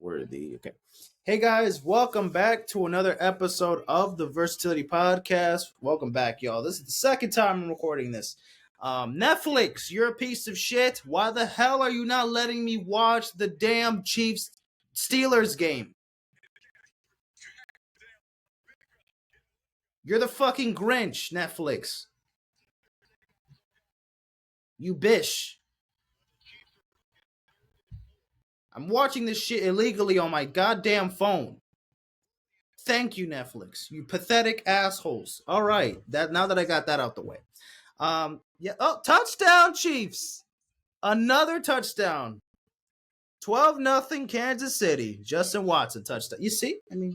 Worthy. Okay. Hey guys, welcome back to another episode of the Versatility Podcast. Welcome back, y'all. This is the second time I'm recording this. Netflix, you're a piece of shit. Why the hell are you not letting me watch the damn Chiefs Steelers game? You're the fucking Grinch, Netflix. You bish. I'm watching this shit illegally on my goddamn phone. Thank you, Netflix. You pathetic assholes. All right, now that I got that out the way. Yeah. Oh, touchdown, Chiefs! Another touchdown. 12-0 Kansas City. Justin Watson touchdown. You see? I mean,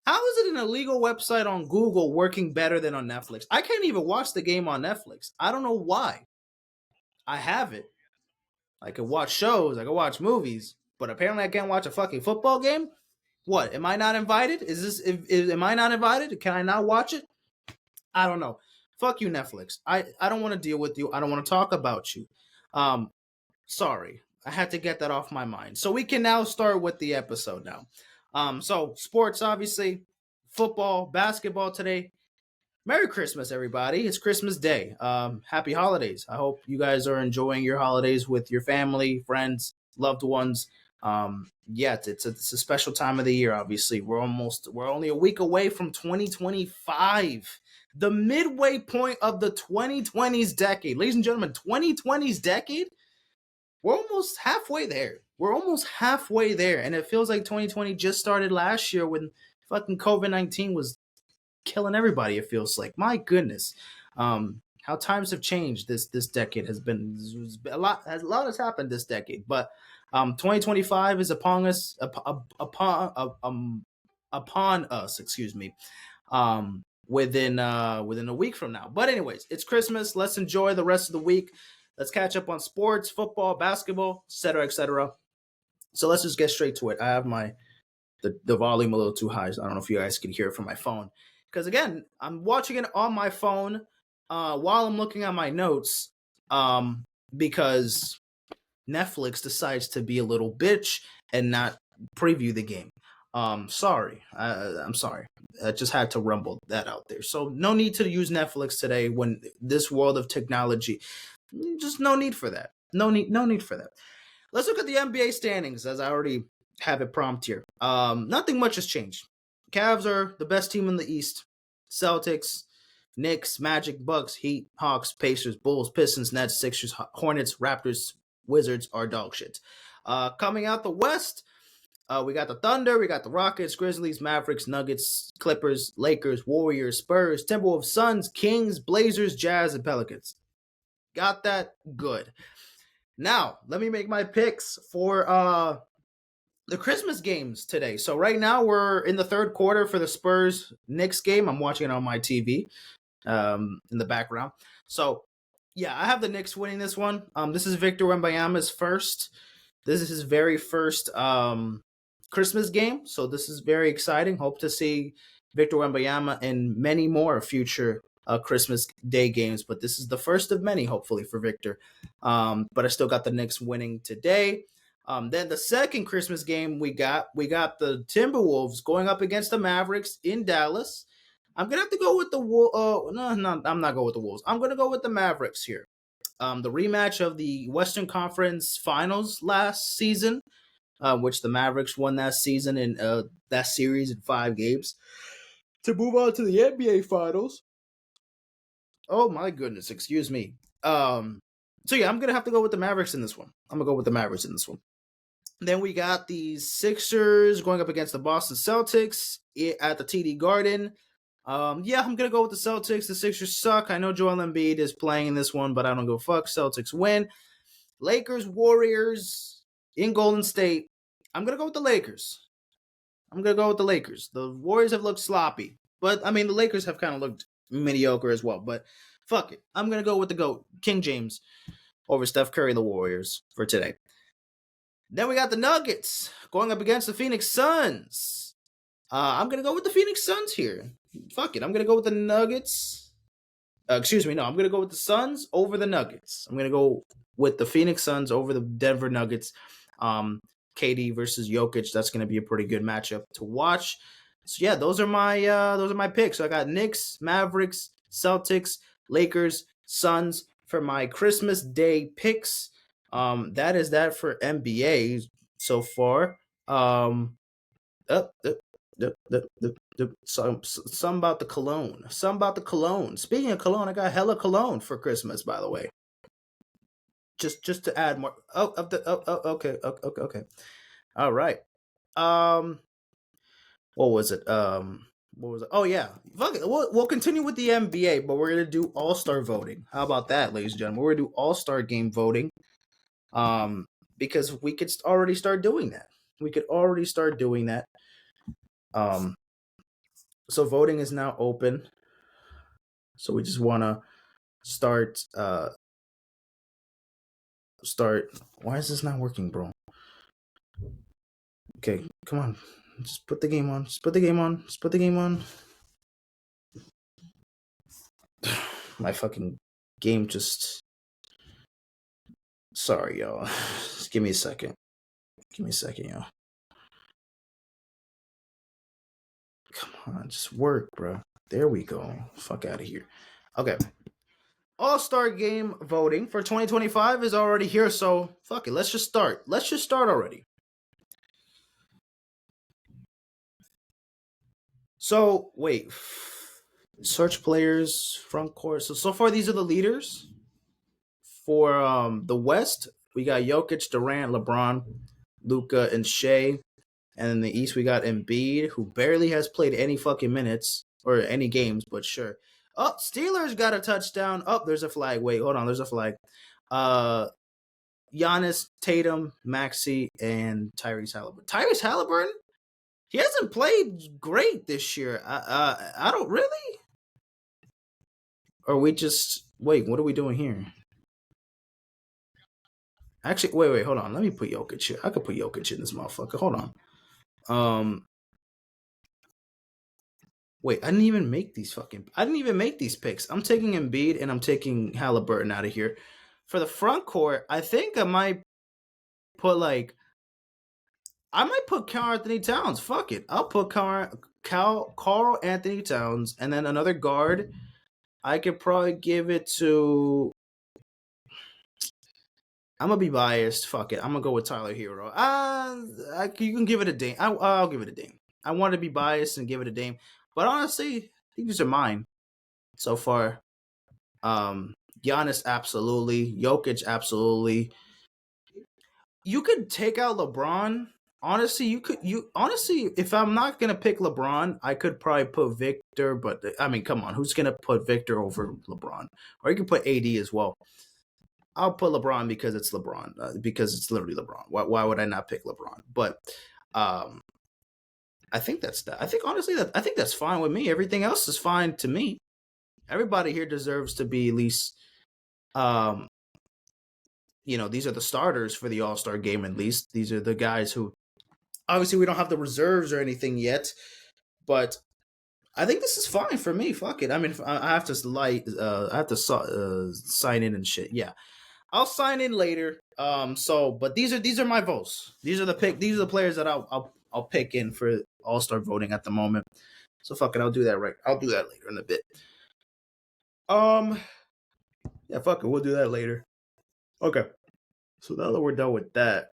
how is it an illegal website on Google working better than on Netflix? I can't even watch the game on Netflix. I don't know why. I have it. I can watch shows. I can watch movies. But apparently I can't watch a fucking football game? What? Am I not invited? Am I not invited? Can I not watch it? I don't know. Fuck you, Netflix. I don't want to deal with you. I don't want to talk about you. Sorry. I had to get that off my mind. So we can now start with the episode now. So sports, obviously, football, basketball today. Merry Christmas, everybody. It's Christmas Day. Happy holidays. I hope you guys are enjoying your holidays with your family, friends, loved ones. Yeah, it's a special time of the year, obviously. We're only a week away from 2025. The midway point of the 2020s decade. Ladies and gentlemen, 2020s decade? We're almost halfway there. We're almost halfway there. And it feels like 2020 just started last year when fucking COVID-19 was killing everybody, it feels like. My goodness. How times have changed this decade has been a lot has happened this decade. But 2025 is upon us upon us, excuse me. Within a week from now. But anyways, it's Christmas. Let's enjoy the rest of the week. Let's catch up on sports, football, basketball, etc., etc. So let's just get straight to it. I have the volume a little too high. So I don't know if you guys can hear it from my phone. Because again, I'm watching it on my phone while I'm looking at my notes because Netflix decides to be a little bitch and not preview the game. Sorry. I'm sorry. I just had to rumble that out there. So no need to use Netflix today when this world of technology. Just no need for that. No need for that. Let's look at the NBA standings as I already have it prompt here. Nothing much has changed. Cavs are the best team in the East. Celtics, Knicks, Magic, Bucks, Heat, Hawks, Pacers, Bulls, Pistons, Nets, Sixers, Hornets, Raptors, Wizards are dog shit. Coming out the West, we got the Thunder, we got the Rockets, Grizzlies, Mavericks, Nuggets, Clippers, Lakers, Warriors, Spurs, Timberwolves, Suns, Kings, Blazers, Jazz, and Pelicans. Got that? Good. Now, let me make my picks for the Christmas games today. So right now we're in the third quarter for the Spurs Knicks game. I'm watching it on my TV in the background. So yeah, I have the Knicks winning this one. This is Victor Wembanyama's first. This is his very first Christmas game. So this is very exciting. Hope to see Victor Wembanyama in many more future Christmas Day games. But this is the first of many, hopefully, for Victor. But I still got the Knicks winning today. Then the second Christmas game we got the Timberwolves going up against the Mavericks in Dallas. I'm gonna have to go with the Wolves. No, I'm not going with the Wolves. I'm gonna go with the Mavericks here. The rematch of the Western Conference Finals last season, which the Mavericks won that season in that series in 5 games to move on to the NBA Finals. Oh my goodness, excuse me. So yeah, I'm gonna have to go with the Mavericks in this one. Then we got the Sixers going up against the Boston Celtics at the TD Garden. Yeah, I'm going to go with the Celtics. The Sixers suck. I know Joel Embiid is playing in this one, but I don't go fuck. Celtics win. Lakers, Warriors in Golden State. I'm going to go with the Lakers. The Warriors have looked sloppy, but I mean, the Lakers have kind of looked mediocre as well, but fuck it. I'm going to go with the GOAT, King James, over Steph Curry and the Warriors for today. Then we got the Nuggets going up against the Phoenix Suns. I'm going to go with the Phoenix Suns here. Fuck it. I'm going to go with the Nuggets. I'm going to go with the Suns over the Nuggets. I'm going to go with the Phoenix Suns over the Denver Nuggets. KD versus Jokic. That's going to be a pretty good matchup to watch. So yeah, those are my picks. So I got Knicks, Mavericks, Celtics, Lakers, Suns for my Christmas Day picks. That is that for NBA so far. Up, some about the cologne. Some about the cologne. Speaking of cologne, I got hella cologne for Christmas, by the way. Just to add more. Okay, okay. All right. Um, what was it? What was it? Oh yeah, fuck it. We'll continue with the NBA, but we're gonna do All Star voting. How about that, ladies and gentlemen? We're gonna do All Star game voting. Because we could already start doing that. We could already start doing that. So voting is now open. So we just want to start. Start. Why is this not working, bro? Okay, come on. Just put the game on. Just put the game on. Just put the game on. My fucking game just. Sorry, y'all. Just give me a second. Give me a second, y'all. Come on, just work, bro. There we go. Fuck out of here. Okay. All-Star game voting for 2025 is already here, so fuck it. Let's just start. Let's just start already. So, wait. Search players, front court. So far, these are the leaders. For the West, we got Jokic, Durant, LeBron, Luka, and Shea. And in the East, we got Embiid, who barely has played any fucking minutes or any games, but sure. Oh, Steelers got a touchdown. Oh, there's a flag. Wait, hold on. There's a flag. Giannis, Tatum, Maxey, and Tyrese Halliburton. Tyrese Halliburton? He hasn't played great this year. I don't really. Or we just wait. What are we doing here? Actually, wait, hold on. Let me put Jokic here. I could put Jokic in this motherfucker. Hold on. Wait, I didn't even make these picks. I'm taking Embiid and I'm taking Halliburton out of here. For the front court, I think I might put Karl Anthony Towns. Fuck it. I'll put Karl Anthony Towns, and then another guard. I could probably give it to. I'm gonna be biased. Fuck it. I'm gonna go with Tyler Hero. You can give it a Dame. I'll give it a Dame. I want to be biased and give it a Dame, but honestly, I think these are mine so far. Giannis absolutely, Jokic absolutely. You could take out LeBron. Honestly, if I'm not gonna pick LeBron, I could probably put Victor. But I mean, come on, who's gonna put Victor over LeBron? Or you could put AD as well. I'll put LeBron because it's LeBron. Because it's literally LeBron. Why would I not pick LeBron? But I think that's that. I think honestly I think that's fine with me. Everything else is fine to me. Everybody here deserves to be at least these are the starters for the All-Star game at least. These are the guys who obviously we don't have the reserves or anything yet, but I think this is fine for me. Fuck it. I mean, I have to sign in and shit. Yeah. I'll sign in later. But these are my votes. These are the players that I'll pick in for All-Star voting at the moment. So fuck it, I'll do that later in a bit. Yeah, fuck it, we'll do that later. Okay. So now that we're done with that,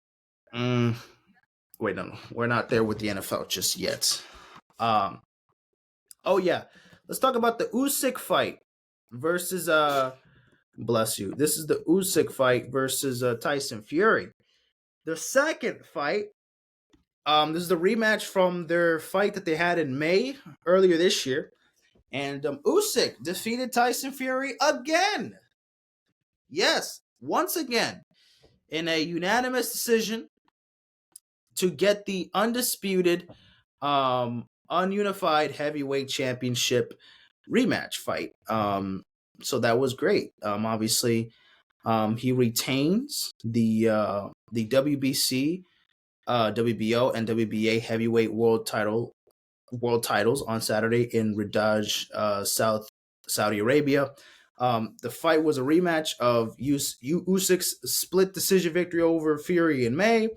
wait, no, we're not there with the NFL just yet. Oh yeah, let's talk about the Usyk fight versus bless you. This is the Usyk fight versus Tyson Fury. The second fight. This is the rematch from their fight that they had in May earlier this year, and Usyk defeated Tyson Fury again. Yes, once again, in a unanimous decision to get the undisputed, ununified heavyweight championship rematch fight. So that was great. Obviously, he retains the WBC, WBO, and WBA heavyweight world titles on Saturday in Riyadh, Saudi Arabia. The fight was a rematch of Usyk's split decision victory over Fury in May.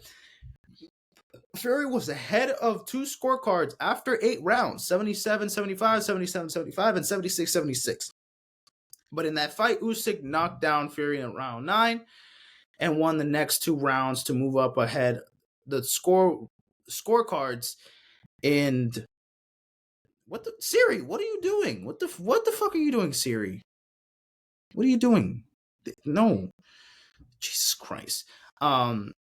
Fury was ahead of two scorecards after 8 rounds, 77-75, 77-75, and 76-76. But in that fight, Usyk knocked down Fury in round 9 and won the next 2 rounds to move up ahead the scorecards. And what the Siri, what are you doing? What the fuck are you doing, Siri? What are you doing? No. Jesus Christ. That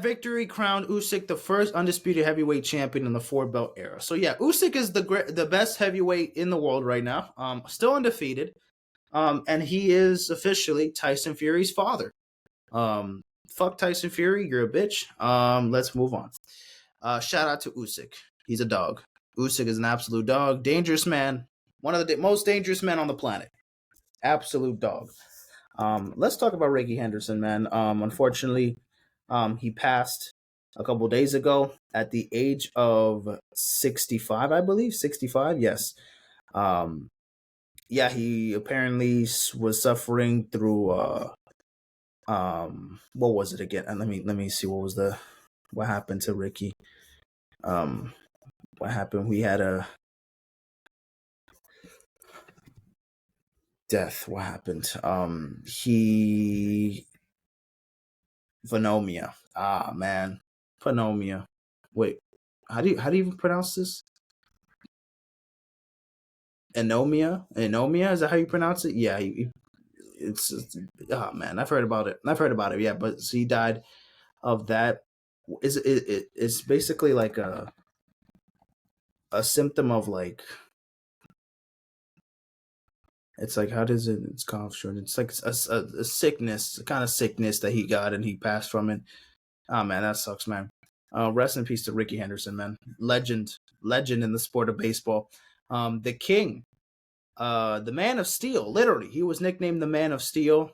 victory crowned Usyk the first undisputed heavyweight champion in the 4-belt era. So yeah, Usyk is the best heavyweight in the world right now. Still undefeated. And he is officially Tyson Fury's father. Fuck Tyson Fury, you're a bitch. Let's move on. Shout out to Usyk. He's a dog. Usyk is an absolute dog. Dangerous man. One of the most dangerous men on the planet. Absolute dog. Let's talk about Rickey Henderson, man. Unfortunately, he passed a couple days ago at the age of 65, I believe. 65, yes. Yeah, he apparently was suffering through what was it again? And let me see what happened to Rickey. What happened? We had a death. What happened? He Phenomia. Ah, man. Phenomia. Wait. How do you even pronounce this? Anomia? Anomia? Is that how you pronounce it? Yeah, it's oh man, I've heard about it. Yeah, but he died of that. It's basically like a symptom of like, it's like, how does it, it's cough short. It's like a sickness, a kind of sickness that he got and he passed from it. Oh man, that sucks, man. Rest in peace to Rickey Henderson, man. Legend in the sport of baseball. The king, the Man of Steel. Literally, he was nicknamed the Man of Steel.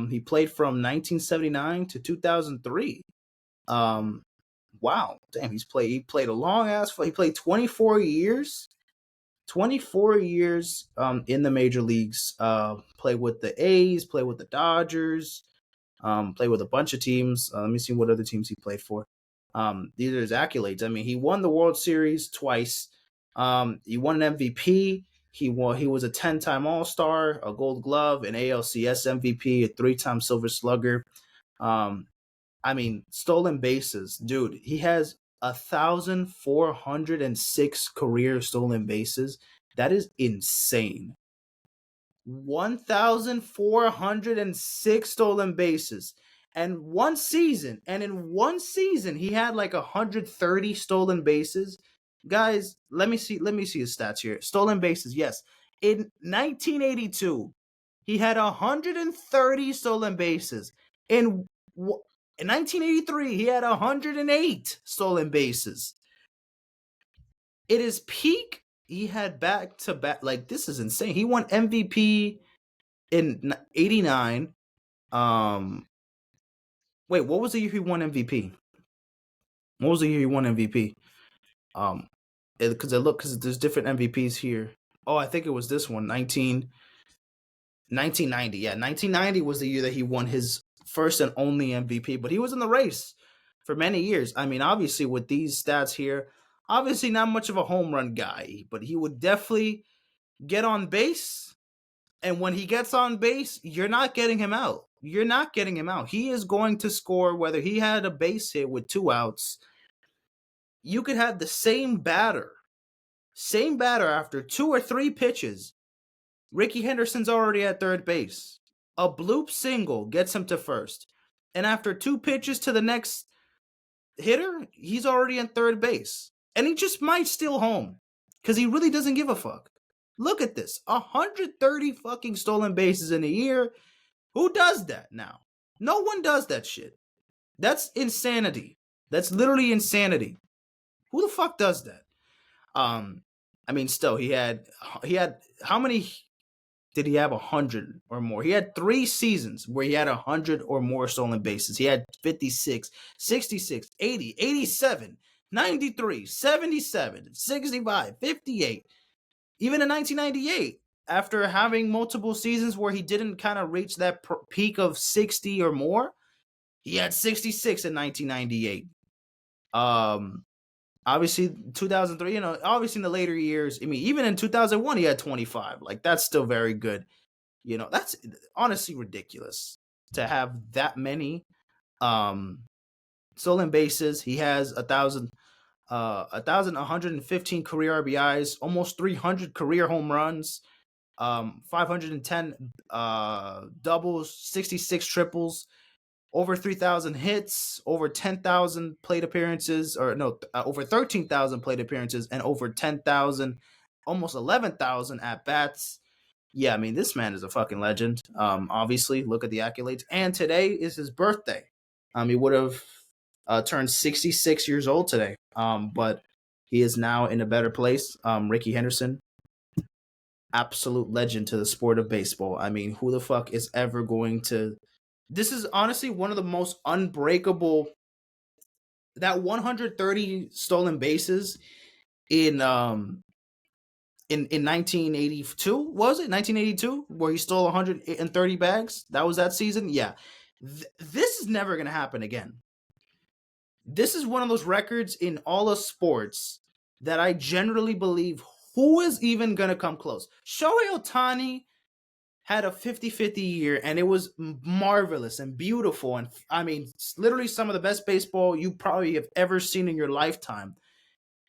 He played from 1979 to 2003. Wow, damn, he played a long ass. He played 24 years. 24 years in the major leagues. Played with the A's, played with the Dodgers, played with a bunch of teams. Let me see what other teams he played for. These are his accolades. I mean, he won the World Series twice. He won an MVP. He was a 10-time All-Star, a Gold Glove, an ALCS MVP, a 3-time Silver Slugger. I mean, stolen bases, dude. He has 1,406 career stolen bases. That is insane. 1,406 stolen bases. And in one season, he had like 130 stolen bases. Guys, let me see his stats here. Stolen bases, yes. In 1982, he had 130 stolen bases. In 1983, he had 108 stolen bases. It is peak. He had back-to-back. Like, this is insane. He won MVP in 89. Wait, what was the year he won MVP? What was the year he won MVP? Because there's different MVPs here. Oh, I think it was this one, 1990. Yeah, 1990 was the year that he won his first and only MVP, but he was in the race for many years. I mean, obviously with these stats here, obviously not much of a home run guy, but he would definitely get on base. And when he gets on base, you're not getting him out. You're not getting him out. He is going to score whether he had a base hit with 2 outs. You could have the same batter after 2 or 3 pitches. Rickey Henderson's already at third base. A bloop single gets him to first. And after 2 pitches to the next hitter, he's already in third base. And he just might steal home because he really doesn't give a fuck. Look at this. 130 fucking stolen bases in a year. Who does that now? No one does that shit. That's insanity. That's literally insanity. Who the fuck does that? I mean, still, he had how many did he have? 100 or more. He had 3 seasons where he had 100 or more stolen bases. He had 56, 66, 80, 87, 93, 77, 65, 58. Even in 1998, after having multiple seasons where he didn't kind of reach that peak of 60 or more, he had 66 in 1998. Um, obviously 2003, obviously in the later years, I mean, even in 2001, he had 25. Like, that's still very good. That's honestly ridiculous to have that many stolen bases. He has 1,115 career RBIs, almost 300 career home runs, 510 doubles, 66 triples, over 3,000 hits, over 10,000 plate appearances, or no, over 13,000 plate appearances, and over 10,000, almost 11,000 at bats. Yeah, I mean, this man is a fucking legend. Obviously, look at the accolades. And today is his birthday. He would have turned 66 years old today. But he is now in a better place. Rickey Henderson, absolute legend to the sport of baseball. I mean, who the fuck is ever going to? This is honestly one of the most unbreakable. That 130 stolen bases in in 1982, was it 1982, where he stole 130 bags? That was that season. Yeah, this is never gonna happen again. This is one of those records in all of sports that I generally believe, who is even gonna come close? Shohei Ohtani had a 50-50 year, and it was marvelous and beautiful, and I mean, literally some of the best baseball you probably have ever seen in your lifetime.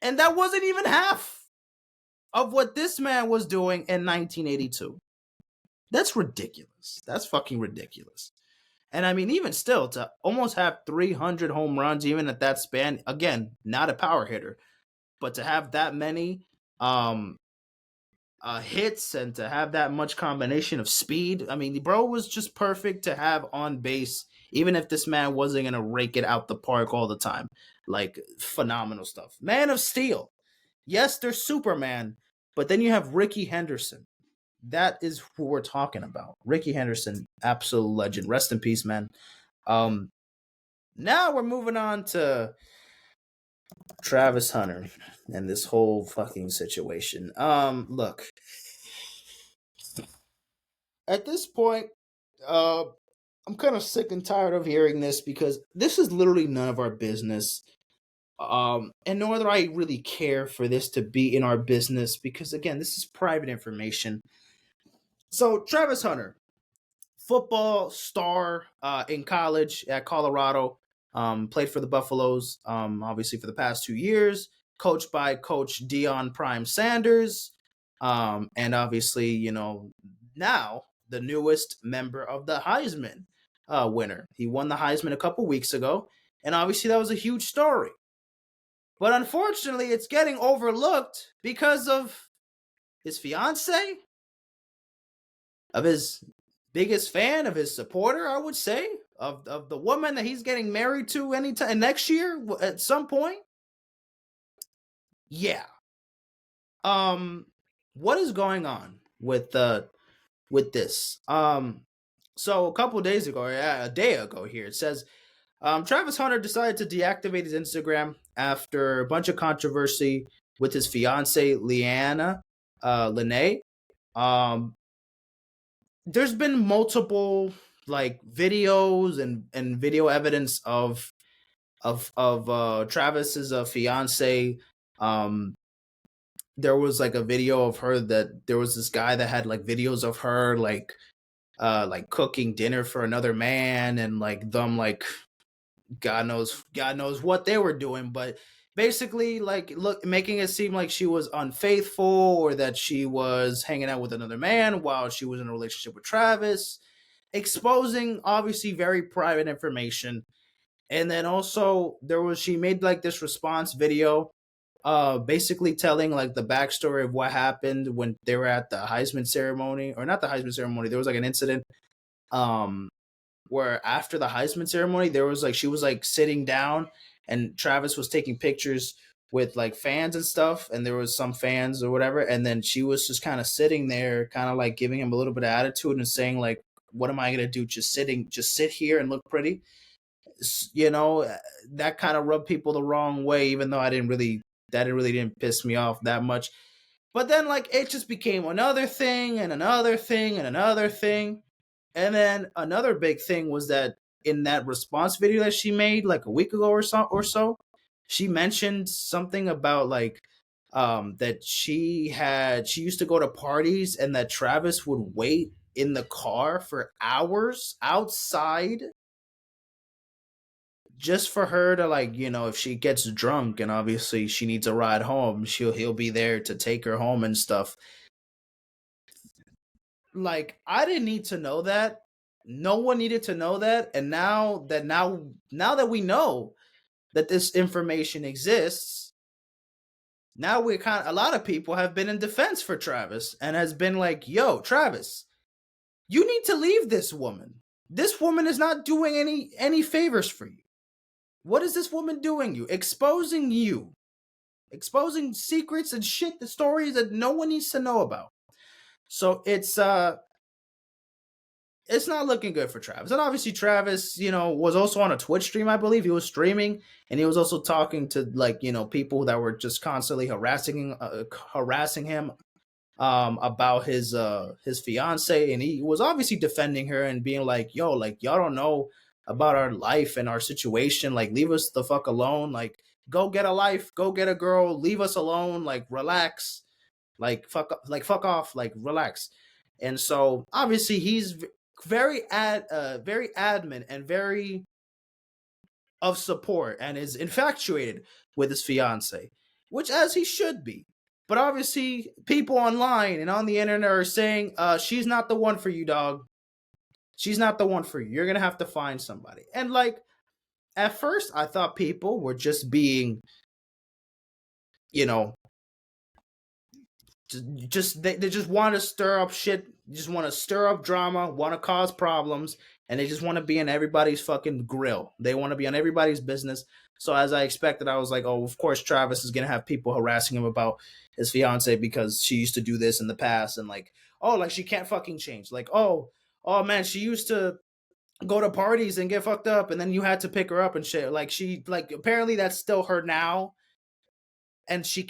And that wasn't even half of what this man was doing in 1982. That's ridiculous. That's fucking ridiculous. And I mean, even still, to almost have 300 home runs, even at that span, again, not a power hitter, but to have that many um, hits and to have that much combination of speed, I mean, the bro was just perfect to have on base, even if this man wasn't going to rake it out the park all the time. Like, phenomenal stuff. Man of Steel. Yes, there's Superman, but then you have Rickey Henderson. That is who we're talking about. Rickey Henderson, absolute legend. Rest in peace, man. Now we're moving on to Travis Hunter and this whole fucking situation. Look, at this point, I'm kind of sick and tired of hearing this, because this is literally none of our business. And nor do I really care for this to be in our business, because again, this is private information. So Travis Hunter, football star in college at Colorado, played for the Buffaloes, obviously for the past 2 years, coached by Coach Deion Prime Sanders, and obviously, now the newest member of the Heisman winner. He won the Heisman a couple weeks ago, and obviously that was a huge story. But unfortunately, it's getting overlooked because of his fiance, of his biggest fan, of his supporter, I would say, of the woman that he's getting married to anytime next year at some point. Yeah. What is going on with this? So a couple days ago, a day ago here, it says Travis Hunter decided to deactivate his Instagram after a bunch of controversy with his fiance Lene. There's been multiple like videos and video evidence of Travis's fiance. There was like a video of her, that there was this guy that had like videos of her like cooking dinner for another man, and like them like God knows what they were doing, but basically like making it seem like she was unfaithful, or that she was hanging out with another man while she was in a relationship with Travis, exposing obviously very private information. And then also she made like this response video, basically telling like the backstory of what happened when they were at the Heisman ceremony, or not the Heisman ceremony. There was like an incident where after the Heisman ceremony, there was like, she was like sitting down, and Travis was taking pictures with like fans and stuff, and there was some fans or whatever, and then she was just kind of sitting there, kind of like giving him a little bit of attitude and saying like, what am I gonna do, just sit here and look pretty? That kind of rubbed people the wrong way, even though that really didn't piss me off that much. But then like it just became another thing and another thing and another thing. And then another big thing was that in that response video that she made like a week ago or so, she mentioned something about like that she used to go to parties and that Travis would wait in the car for hours outside just for her to like, if she gets drunk and obviously she needs a ride home, he'll be there to take her home and stuff. Like, I didn't need to know that. No one needed to know that. And now that we know that this information exists, now we're a lot of people have been in defense for Travis and has been like, yo, Travis, you need to leave this woman. This woman is not doing any favors for you. What is this woman doing you? Exposing secrets and shit, the stories that no one needs to know about. So it's not looking good for Travis. And obviously Travis, was also on a Twitch stream, I believe. He was streaming and he was also talking to like, people that were just constantly harassing him about his fiance, and he was obviously defending her and being like, yo, like y'all don't know about our life and our situation, like leave us the fuck alone, like go get a life, go get a girl, leave us alone, like relax, like fuck off, like relax. And so obviously he's very adamant and very of support and is infatuated with his fiance, which as he should be. But obviously, people online and on the internet are saying, she's not the one for you, dog. She's not the one for you. You're gonna have to find somebody. And like at first I thought people were just being, you know, they just want to stir up shit, just want to stir up drama, want to cause problems, and they just want to be in everybody's fucking grill. They want to be on everybody's business. So as I expected, I was like, oh, of course Travis is gonna have people harassing him about his fiance because she used to do this in the past, and like, oh, like she can't fucking change. Like, oh man, she used to go to parties and get fucked up, and then you had to pick her up and shit. Like she, like apparently that's still her now, and she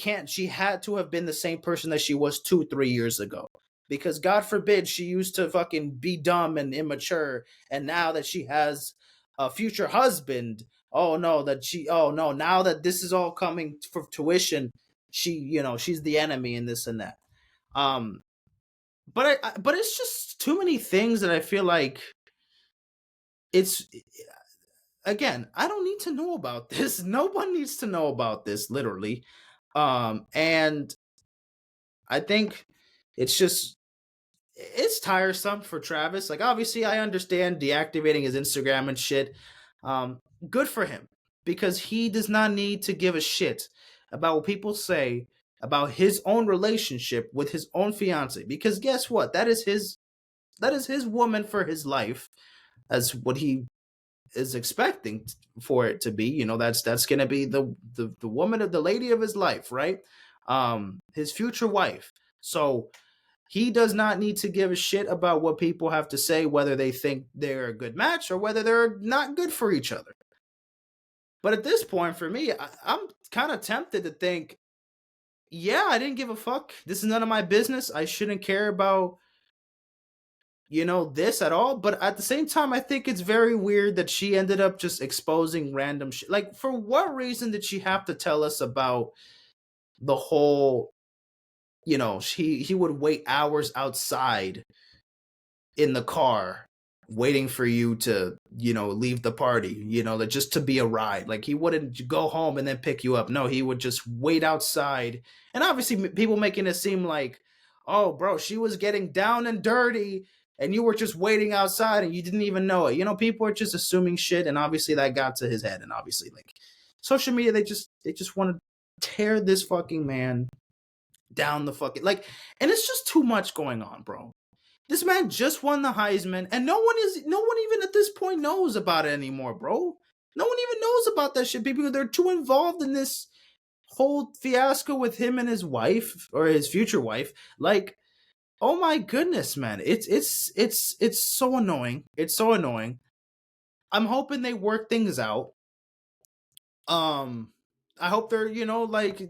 had to have been the same person that she was 2-3 years ago, because god forbid she used to fucking be dumb and immature, and now that she has a future husband, oh no, now that this is all coming for tuition, she's the enemy and this and that. um but it's just too many things that I feel like it's, again, I don't need to know about this. No one needs to know about this, literally. And I think it's just it's tiresome for Travis. Like obviously I understand deactivating his Instagram and shit. Good for him, because he does not need to give a shit about what people say about his own relationship with his own fiance, because guess what? That is his woman for his life, as what he is expecting for it to be. That's gonna be the woman of the lady of his life, right? His future wife. So he does not need to give a shit about what people have to say, whether they think they're a good match or whether they're not good for each other. But at this point, for me, I'm kind of tempted to think, yeah, I didn't give a fuck. This is none of my business. I shouldn't care about this at all. But at the same time, I think it's very weird that she ended up just exposing random shit. Like, for what reason did she have to tell us about the whole, he would wait hours outside in the car waiting for you to, leave the party, like just to be a ride. Like he wouldn't go home and then pick you up. No, he would just wait outside. And obviously people making it seem like, oh bro, she was getting down and dirty and you were just waiting outside and you didn't even know it. People are just assuming shit, and obviously that got to his head. And obviously, like, social media, they just want to tear this fucking man down the fucking, like, and it's just too much going on, bro. This man just won the Heisman, and no one even at this point knows about it anymore, bro. No one even knows about that shit because they're too involved in this whole fiasco with him and his wife, or his future wife. Like, oh my goodness, man. It's so annoying. It's so annoying. I'm hoping they work things out. I hope they're, like,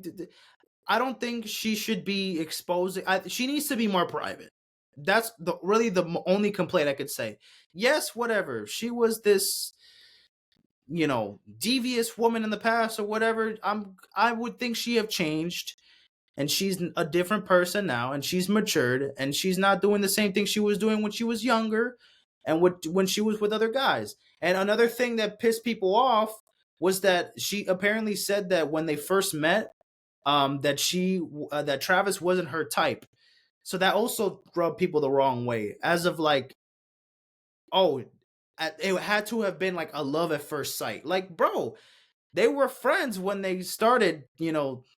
I don't think she should be exposing. She needs to be more private. That's really the only complaint I could say. Yes, whatever. She was this devious woman in the past or whatever. I would think she have changed, and she's a different person now, and she's matured, and she's not doing the same thing she was doing when she was younger, and when she was with other guys. And another thing that pissed people off was that she apparently said that when they first met, that Travis wasn't her type. So that also rubbed people the wrong way, as of like, oh, it had to have been like a love at first sight. Like, bro, they were friends when they started,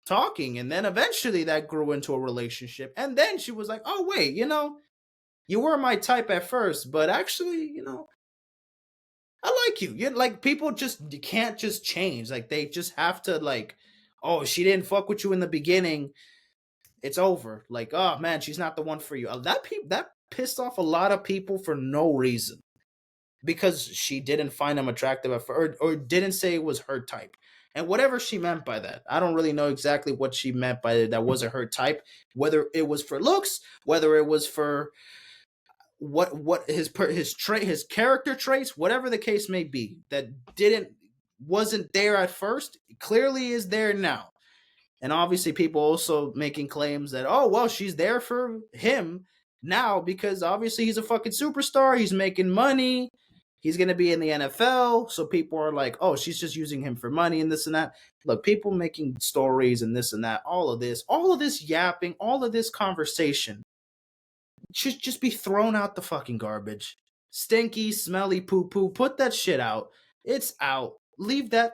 talking, and then eventually that grew into a relationship. And then she was like, "Oh wait, you were my type at first, but actually, I like you." You like, people you can't just change. Like, they just have to, like, oh, she didn't fuck with you in the beginning, it's over. Like, oh man, she's not the one for you. That pissed off a lot of people for no reason, because she didn't find him attractive at first, or didn't say it was her type. And whatever she meant by that, I don't really know exactly what she meant by it, that wasn't her type. Whether it was for looks, whether it was for what his character traits, whatever the case may be, that wasn't there at first, clearly is there now. And obviously people also making claims that, oh, well, she's there for him now because obviously he's a fucking superstar, he's making money, he's going to be in the NFL. So people are like, oh, she's just using him for money and this and that. Look, people making stories and this and that, all of this yapping, all of this conversation should just be thrown out the fucking garbage. Stinky, smelly poo poo, put that shit out. It's out. Leave that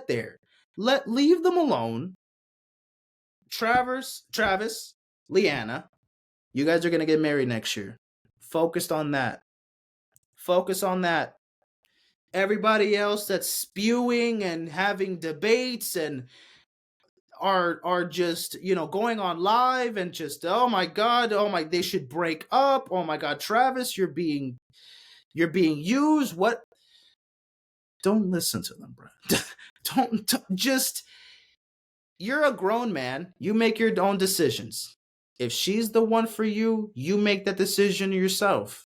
there. Leave them alone. Travis, Leanna, you guys are going to get married next year. Focus on that. Everybody else that's spewing and having debates and are just, going on live and just, oh my god, they should break up. Oh my god, Travis, you're being used. What? Don't listen to them, bro. don't just You're a grown man. You make your own decisions. If she's the one for you, you make that decision yourself.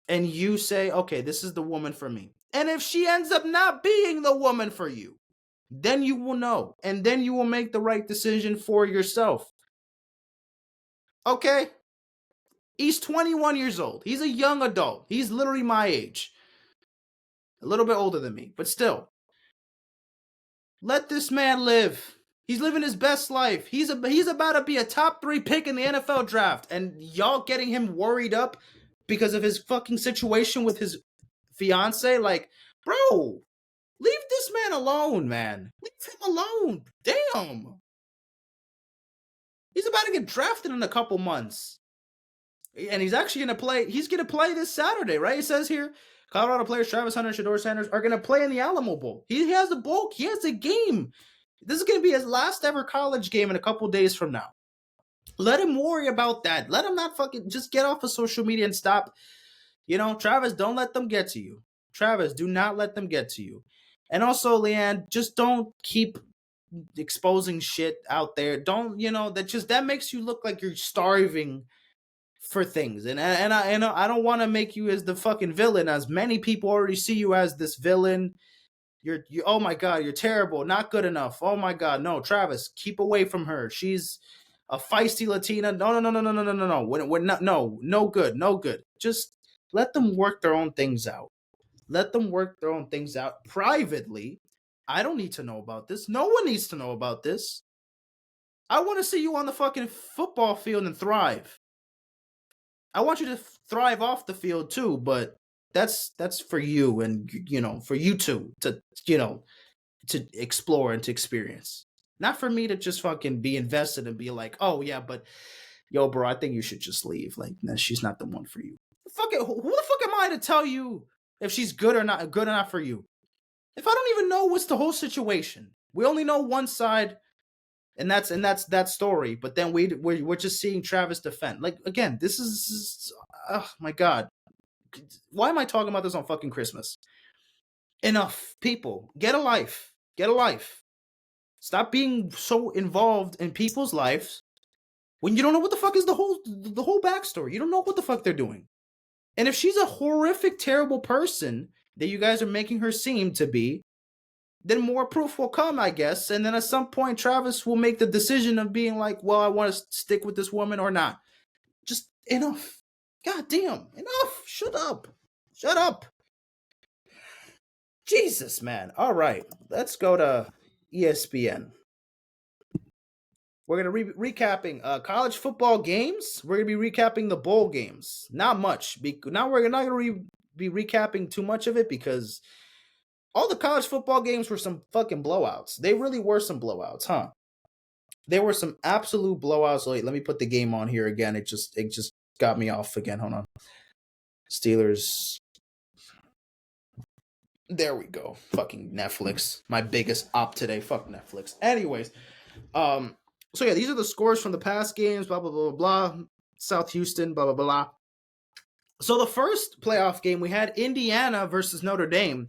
And you say, okay, this is the woman for me. And if she ends up not being the woman for you, then you will know. And then you will make the right decision for yourself. Okay? He's 21 years old. He's a young adult. He's literally my age. A little bit older than me, but still. Let this man live. He's living his best life. He's about to be a top 3 pick in the NFL draft, and y'all getting him worried up because of his fucking situation with his fiance. Like, bro, leave this man alone, man. Leave him alone. Damn. He's about to get drafted in a couple months, and he's actually going to play. He's going to play this Saturday, right? It says here, Colorado players Travis Hunter and Shedeur Sanders are going to play in the Alamo Bowl. He has a bowl. He has a game. This is going to be his last ever college game in a couple days from now. Let him worry about that. Let him not fucking just get off of social media and stop. Travis, don't let them get to you. Travis, do not let them get to you. And also, Leanne, just don't keep exposing shit out there. Don't, that makes you look like you're starving for things. And I don't want to make you as the fucking villain, as many people already see you as this villain. You oh my god, you're terrible, not good enough. Oh my god, no, Travis, keep away from her. She's a feisty Latina. No. We're not, no good. Just let them work their own things out. Privately. I don't need to know about this. No one needs to know about this. I want to see you on the fucking football field and thrive. I want you to thrive off the field too, but that's for you, and for you two to to explore and to experience. Not for me to just fucking be invested and be like, oh yeah, but yo, bro, I think you should just leave. Like, nah, she's not the one for you. Fuck it, who the fuck am I to tell you if she's good or not for you? If I don't even know what's the whole situation, we only know one side, and that's that story. But then we're just seeing Travis defend. Like, again, this is oh my god. Why am I talking about this on fucking Christmas? Enough, people. Get a life. Stop being so involved in people's lives when you don't know what the fuck is the whole backstory. You don't know what the fuck they're doing. And if she's a horrific, terrible person, that you guys are making her seem to be, then more proof will come, I guess. And then at some point, Travis will make the decision of being like, well, I want to stick with this woman or not. Just enough. God damn, enough. Shut up. Shut up. Jesus, man. All right, let's go to ESPN. We're going to be recapping college football games. We're going to be recapping the bowl games. Not much. Now we're not going to be recapping too much of it because all the college football games were some fucking blowouts. They really were some blowouts, huh? They were some absolute blowouts. Wait, let me put the game on here again. It just got me off again. Hold on. Steelers. There we go. Fucking Netflix. My biggest op today. Fuck Netflix. Anyways, so yeah, these are the scores from the past games, blah blah blah blah. South Houston, blah blah blah. So the first playoff game we had Indiana versus Notre Dame.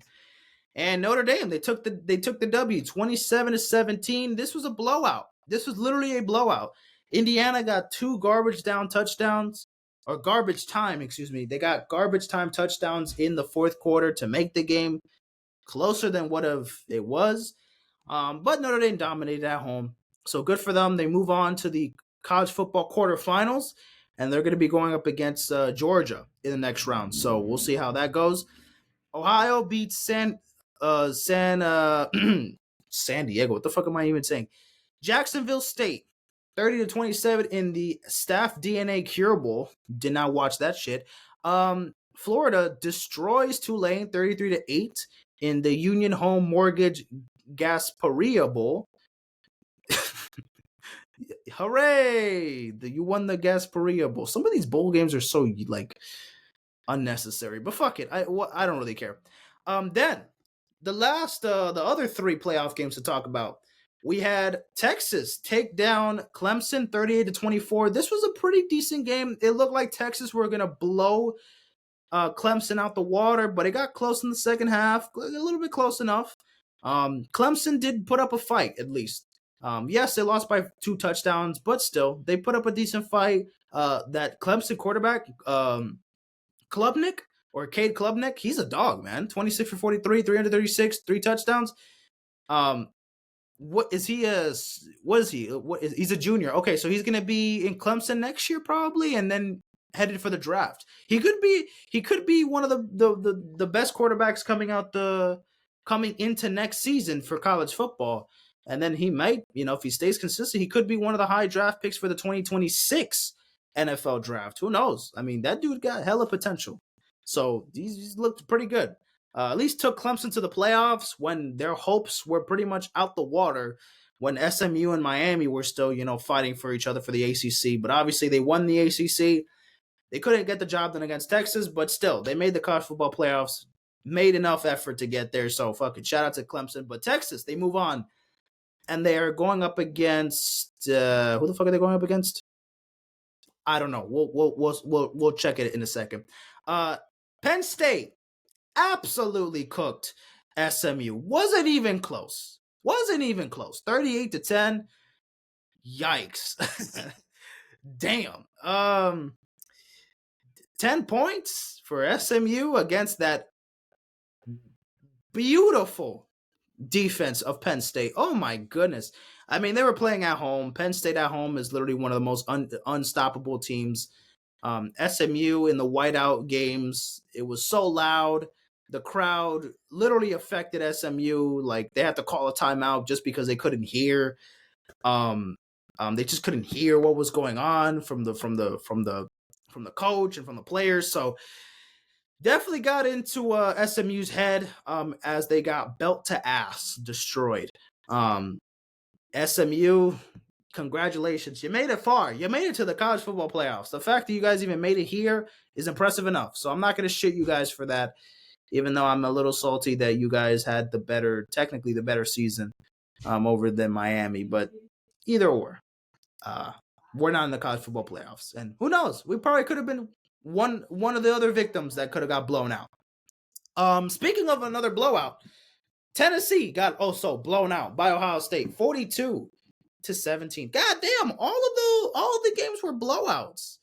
And Notre Dame, they took the W 27-17. This was a blowout. This was literally a blowout. Indiana got 2 garbage time touchdowns. They got garbage time touchdowns in the fourth quarter to make the game closer than what it was. But Notre Dame dominated at home. So good for them. They move on to the college football quarterfinals, and they're going to be going up against Georgia in the next round. So we'll see how that goes. Ohio beats San Diego. What the fuck am I even saying? Jacksonville State, 30-27 in the Staff DNA Cure Bowl. Did not watch that shit. Florida destroys Tulane, 33-8 in the Union Home Mortgage Gasparilla Bowl. Hooray! You won the Gasparilla Bowl. Some of these bowl games are so like unnecessary, but fuck it. I don't really care. Then the other 3 playoff games to talk about. We had Texas take down Clemson 38-24. This was a pretty decent game. It looked like Texas were gonna blow Clemson out the water, but it got close in the second half, a little bit close enough. Clemson did put up a fight at least. Yes, they lost by 2 touchdowns, but still, they put up a decent fight. That Clemson quarterback, Klubnik or Cade Klubnik, he's a dog, man. 26 for 43, 336, 3 touchdowns. He's a junior. Okay, so he's gonna be in Clemson next year probably, and then headed for the draft. He could be one of the best quarterbacks coming into next season for college football. And then he might, if he stays consistent, he could be one of the high draft picks for the 2026 NFL draft. Who knows? I mean, that dude got hella potential. So he's looked pretty good. At least took Clemson to the playoffs when their hopes were pretty much out the water, when SMU and Miami were still, fighting for each other for the ACC. But obviously they won the ACC. They couldn't get the job done against Texas, but still, they made the college football playoffs, made enough effort to get there. So fucking shout out to Clemson. But Texas, they move on. And they are going up against who the fuck are they going up against? I don't know. We'll check it in a second. Penn State absolutely cooked SMU. Wasn't even close. 38-10. Yikes. Damn. 10 points for SMU against that beautiful defense of Penn State. Oh my goodness. I mean, they were playing at home. Penn State at home is literally one of the most unstoppable teams. SMU in the whiteout games, it was so loud. The crowd literally affected SMU. Like they had to call a timeout just because they couldn't hear. They just couldn't hear what was going on from the coach and from the players. So definitely got into SMU's head as they got belt to ass destroyed. SMU, congratulations. You made it far. You made it to the college football playoffs. The fact that you guys even made it here is impressive enough. So I'm not going to shit you guys for that, even though I'm a little salty that you guys had technically the better season over than Miami. But either or, we're not in the college football playoffs. And who knows? We probably could have been one of the other victims that could have got blown out. Speaking of another blowout, Tennessee got also blown out by Ohio State, 42-17. God damn, all of the games were blowouts.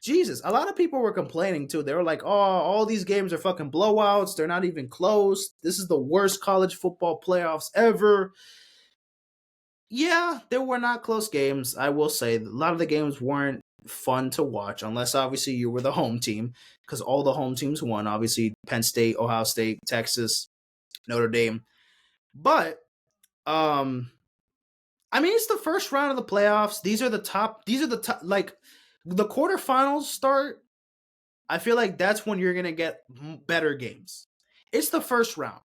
Jesus, a lot of people were complaining too. They were like, "Oh, all these games are fucking blowouts. They're not even close. This is the worst college football playoffs ever." Yeah, there were not close games. I will say a lot of the games weren't fun to watch, unless obviously you were the home team, because all the home teams won. Obviously, Penn State, Ohio State, Texas, Notre Dame. But um, I mean, it's the first round of the playoffs. These are the top. These are the top. Like the quarterfinals start. I feel like that's when you're gonna get better games. It's the first round.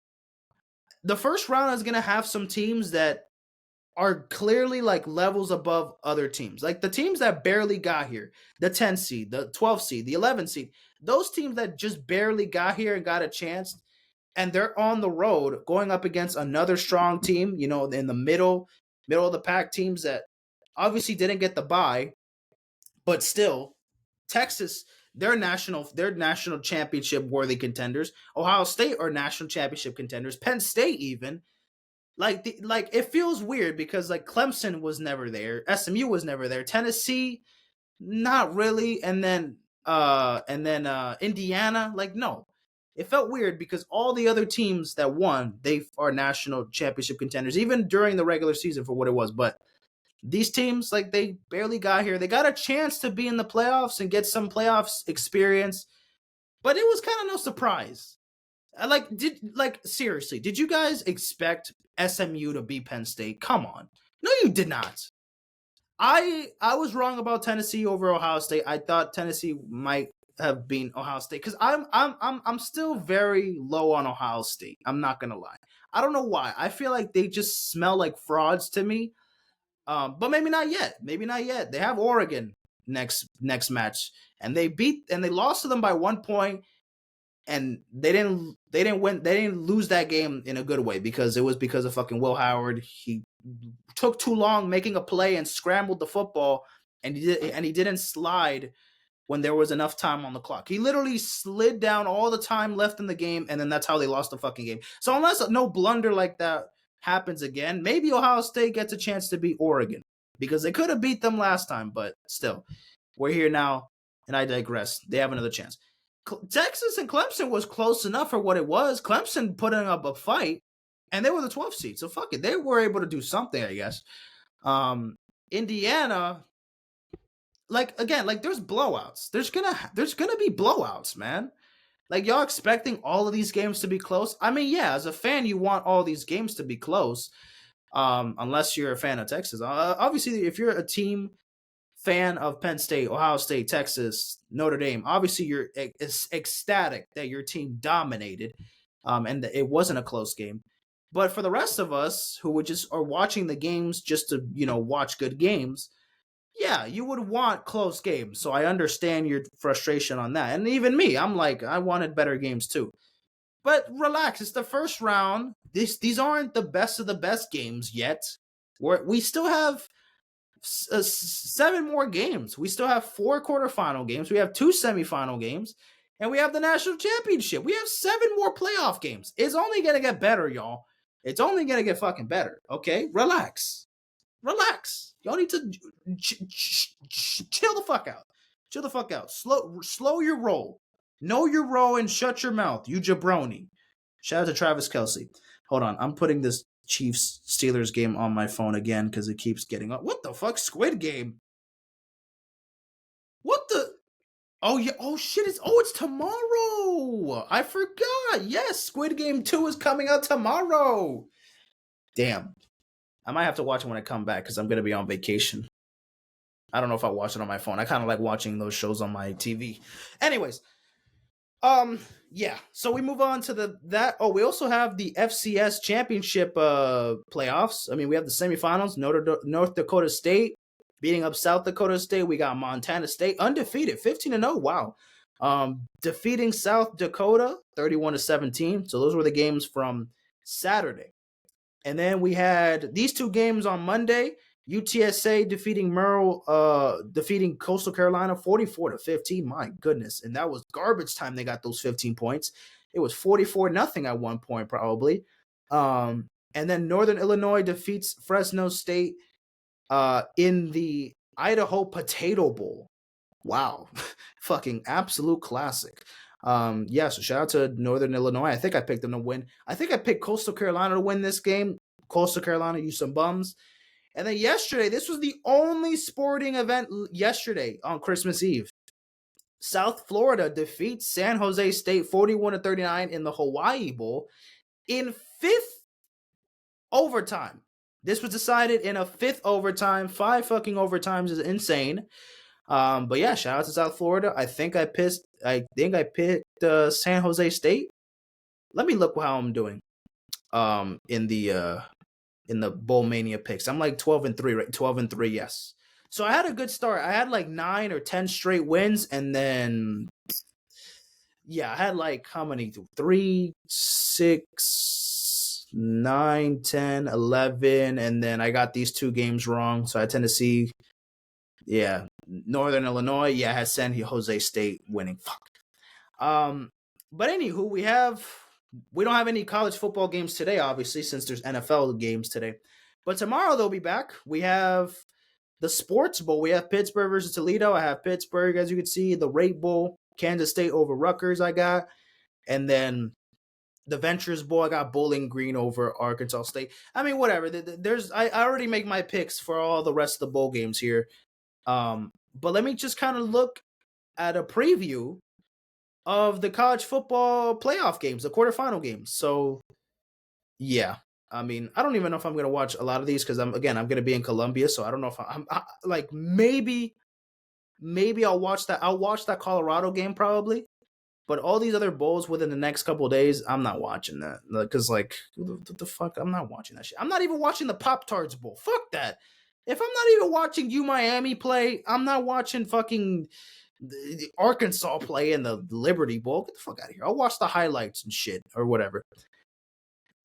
The first round is gonna have some teams that are clearly like levels above other teams. Like the teams that barely got here, the 10 seed, the 12 seed, the 11 seed, those teams that just barely got here and got a chance, and they're on the road going up against another strong team, you know, in the middle of the pack teams that obviously didn't get the bye, but still Texas, they're national championship worthy contenders. Ohio State are national championship contenders. Penn State even like it feels weird because like Clemson was never there, SMU was never there, Tennessee not really, and then Indiana, like no. It felt weird because all the other teams that won, they are national championship contenders even during the regular season for what it was, but these teams like they barely got here. They got a chance to be in the playoffs and get some playoffs experience, but it was kind of no surprise. Seriously, did you guys expect SMU to beat Penn State? Come on. No, you did not. I was wrong about Tennessee over Ohio State. I thought Tennessee might have been Ohio State because I'm still very low on Ohio State. I'm not gonna lie. I don't know why. I feel like they just smell like frauds to me. But maybe not yet. Maybe not yet. They have Oregon next match, and they lost to them by 1 point, and they didn't lose that game in a good way because it was because of fucking Will Howard. He took too long making a play and scrambled the football, and he didn't slide when there was enough time on the clock. He literally slid down all the time left in the game, and then that's how they lost the fucking game. So unless no blunder like that happens again, maybe Ohio State gets a chance to beat Oregon because they could have beat them last time, but still, we're here now, and I digress. They have another chance. Texas and Clemson was close enough for what it was. Clemson putting up a fight, and they were the 12th seed, so fuck it. They were able to do something, I guess. Indiana, like again, like there's blowouts. There's gonna be blowouts, man. Like y'all expecting all of these games to be close? I mean, yeah, as a fan, you want all these games to be close. Unless you're a fan of Texas. Obviously, if you're a team fan of Penn State, Ohio State, Texas, Notre Dame, obviously you're ecstatic that your team dominated, and that it wasn't a close game. But for the rest of us who would just are watching the games just to watch good games, yeah, you would want close games. So I understand your frustration on that. And even me, I'm like, I wanted better games too. But relax, it's the first round. These aren't the best of the best games yet. We still have 7 more games. We still have 4 quarterfinal games. We have 2 semifinal games, and we have the national championship. We have 7 more playoff games. It's only gonna get better, y'all. It's only gonna get fucking better. Okay, relax. Y'all need to chill the fuck out. Chill the fuck out. Slow your roll. Know your role and shut your mouth, you jabroni. Shout out to Travis Kelsey. Hold on, I'm putting this Chiefs Steelers game on my phone again because it keeps getting up. What the fuck, Squid Game? What the? Oh yeah. Oh shit. It's tomorrow. I forgot. Yes, Squid Game 2 is coming out tomorrow. Damn. I might have to watch it when I come back because I'm gonna be on vacation. I don't know if I watch it on my phone. I kind of like watching those shows on my TV. Anyways, yeah. So we move on to that. Oh, we also have the FCS championship playoffs. I mean, we have the semifinals. North Dakota State beating up South Dakota State. We got Montana State undefeated, 15-0. Wow. Defeating South Dakota 31-17. So those were the games from Saturday. And then we had these 2 games on Monday. UTSA defeating Coastal Carolina 44-15. My goodness. And that was garbage time they got those 15 points. It was 44-0 at one point, probably. And then Northern Illinois defeats Fresno State in the Idaho Potato Bowl. Wow. Fucking absolute classic. Yeah, so shout out to Northern Illinois. I think I picked them to win. I think I picked Coastal Carolina to win this game. Coastal Carolina, you some bums. And then yesterday, this was the only sporting event yesterday on Christmas Eve. South Florida defeats San Jose State 41-39 in the Hawaii Bowl in fifth overtime. This was decided in a fifth overtime. 5 fucking overtimes is insane. But yeah, shout out to South Florida. I think I picked San Jose State. Let me look how I'm doing. In the Bowl Mania picks, I'm like 12-3, right? 12-3, yes. So I had a good start. I had like 9 or 10 straight wins, and then yeah, I had like how many? 3, 6, 9, 10, 11, and then I got these 2 games wrong. So I tend to see, yeah, Northern Illinois. Yeah, I had San Jose State winning. Fuck. Um, but anywho, we don't have any college football games today, obviously, since there's NFL games today. But tomorrow they'll be back. We have the Sports Bowl. We have Pittsburgh versus Toledo. I have Pittsburgh, as you can see. The Rate Bowl, Kansas State over Rutgers, I got. And then the Ventures Bowl, I got Bowling Green over Arkansas State. I mean, whatever. I already make my picks for all the rest of the bowl games here. But let me just kind of look at a preview of the college football playoff games, the quarterfinal games. So, yeah. I mean, I don't even know if I'm going to watch a lot of these because I'm going to be in Columbia, so I don't know if like maybe I'll watch that. I'll watch that Colorado game probably, but all these other bowls within the next couple of days, I'm not watching that because like the fuck, I'm not watching that shit. I'm not even watching the Pop Tarts Bowl. Fuck that. If I'm not even watching U Miami play, I'm not watching fucking the Arkansas play in the Liberty Bowl. Get the fuck out of here. I'll watch the highlights and shit or whatever.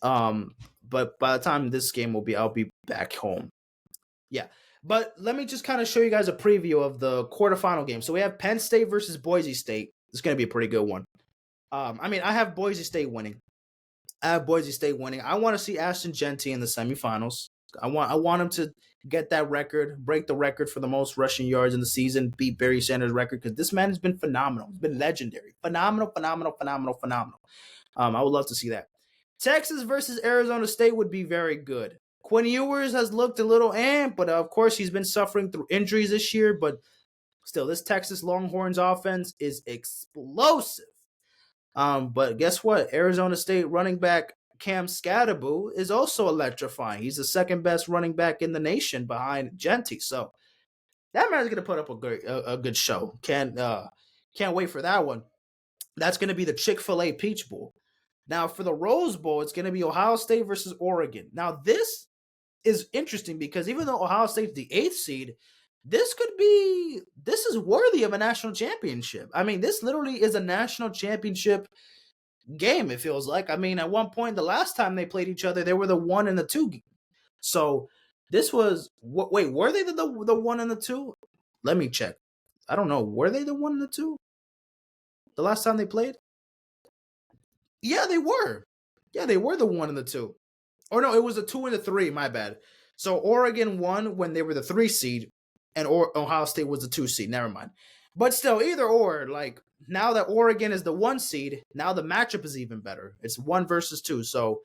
But by the time this game will be, I'll be back home. Yeah. But let me just kind of show you guys a preview of the quarterfinal game. So we have Penn State versus Boise State. It's going to be a pretty good one. I mean, I have Boise State winning. I want to see Ashton Genty in the semifinals. I want him to get that record, break the record for the most rushing yards in the season, beat Barry Sanders' record because this man has been phenomenal. He's been legendary. Phenomenal. I would love to see that. Texas versus Arizona State would be very good. Quinn Ewers has looked a little but of course he's been suffering through injuries this year, but still, this Texas Longhorns offense is explosive. But guess what? Arizona State running back Cam Scatteraboo is also electrifying. He's the second best running back in the nation behind Genty. So that man's gonna put up a good show. Can't wait for that one. That's gonna be the Chick-fil-A Peach Bowl. Now for the Rose Bowl, it's gonna be Ohio State versus Oregon. Now this is interesting because even though Ohio State's the 8th seed, this is worthy of a national championship. I mean, this literally is a national championship game, it feels like. I mean, at one point, the last time they played each other, they were the 1 and the 2. So this was, wait, were they the 1 and the 2? Let me check. I don't know. Were they the 1 and the 2? The last time they played? Yeah, they were. Yeah, they were the 1 and the 2. Or no, it was the 2 and the 3, my bad. So Oregon won when they were the 3 seed, and Ohio State was the 2 seed. Never mind. But still, either or, like, now that Oregon is the 1 seed, now the matchup is even better. It's 1 versus 2. So,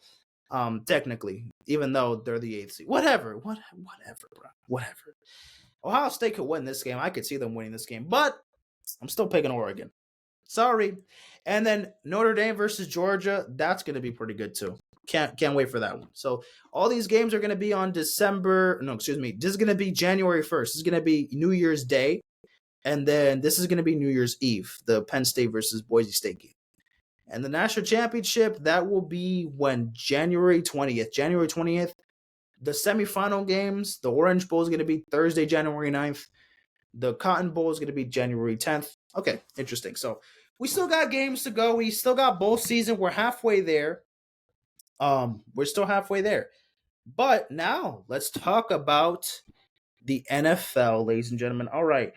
technically, even though they're the 8th seed. Whatever, bro. Whatever. Ohio State could win this game. I could see them winning this game. But I'm still picking Oregon. Sorry. And then Notre Dame versus Georgia. That's going to be pretty good, too. Can't wait for that one. So all these games are going to be on December. No, excuse me. This is going to be January 1st. This is going to be New Year's Day. And then this is going to be New Year's Eve, the Penn State versus Boise State game. And the national championship, that will be when January 20th. January 20th. The semifinal games, the Orange Bowl is going to be Thursday, January 9th. The Cotton Bowl is going to be January 10th. Okay, interesting. So we still got games to go. We still got bowl season. We're halfway there. We're still halfway there. But now let's talk about the NFL, ladies and gentlemen. All right.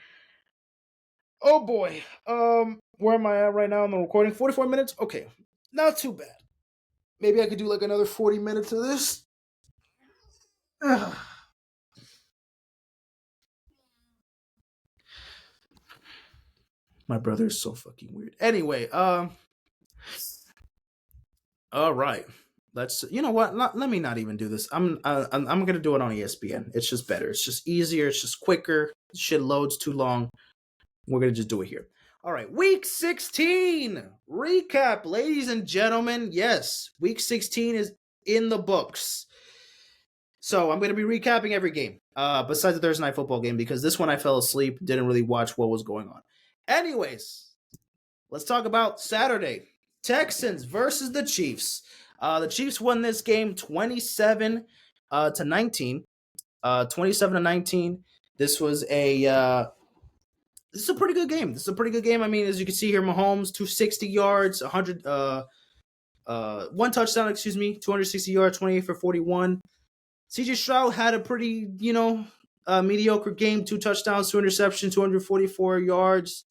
Oh boy. Where am I at right now in the recording? 44 minutes? Okay. Not too bad. Maybe I could do like another 40 minutes of this. My brother is so fucking weird. Anyway, all right. Let's. You know what? Let me not even do this. I'm gonna do it on ESPN. It's just better. It's just easier. It's just quicker. Shit loads too long. We're gonna just do it here. All right, Week 16 recap, ladies and gentlemen. Yes, Week 16 is in the books. So I'm gonna be recapping every game, besides the Thursday night football game, because this one I fell asleep, didn't really watch what was going on. Anyways, let's talk about Saturday. Texans versus the Chiefs. The Chiefs won this game 27 to 19. 27 to 19. This was this is a pretty good game. This is a pretty good game. I mean, as you can see here, Mahomes 260 yards, 100 one touchdown, 260 yards, 28 for 41. CJ Stroud had a pretty, mediocre game, 2 touchdowns, 2 interceptions, 244 yards.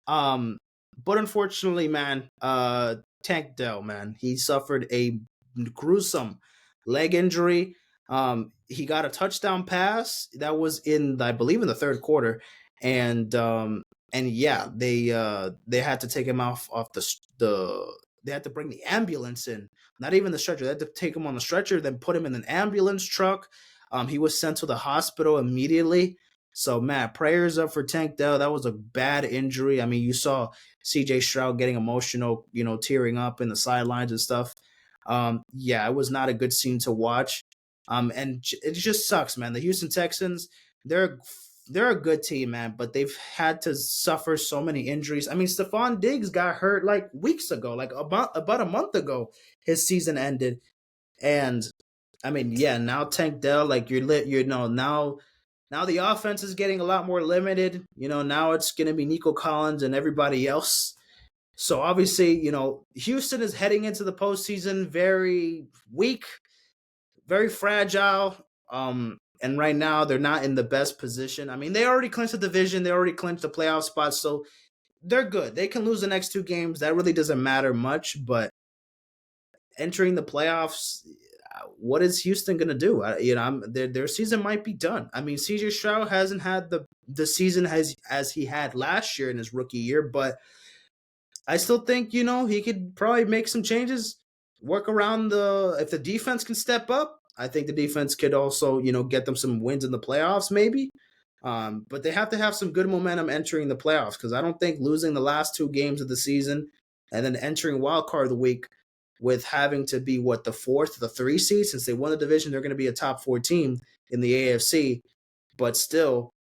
But unfortunately, man, Tank Dell, man, he suffered a gruesome leg injury. He got a touchdown pass that was I believe, in the third quarter, and yeah, they had to take him off they had to bring the ambulance in, not even the stretcher. They had to take him on the stretcher, then put him in an ambulance truck. He was sent to the hospital immediately. So, man, prayers up for Tank Dell. That was a bad injury. I mean, you saw CJ Stroud getting emotional, tearing up in the sidelines and stuff. Yeah, it was not a good scene to watch. And it just sucks, man. The Houston Texans, they're a good team, man, but they've had to suffer so many injuries. I mean, Stephon Diggs got hurt like weeks ago, like about a month ago. His season ended, and I mean, yeah, now Tank Dell, like now the offense is getting a lot more limited. Now it's going to be Nico Collins and everybody else. So obviously, Houston is heading into the postseason very weak, very fragile. And right now they're not in the best position. I mean, they already clinched the division. They already clinched the playoff spot. So they're good. They can lose the next 2 games. That really doesn't matter much. But entering the playoffs, what is Houston going to do? Their season might be done. I mean, CJ Stroud hasn't had the season as he had last year in his rookie year, but I still think, he could probably make some changes, work around if the defense can step up. I think the defense could also, get them some wins in the playoffs maybe. But they have to have some good momentum entering the playoffs, because I don't think losing the last 2 games of the season and then entering wild card of the week with having to be the 4th, the 3 seed, since they won the division, they're going to be a top 4 team in the AFC. But still,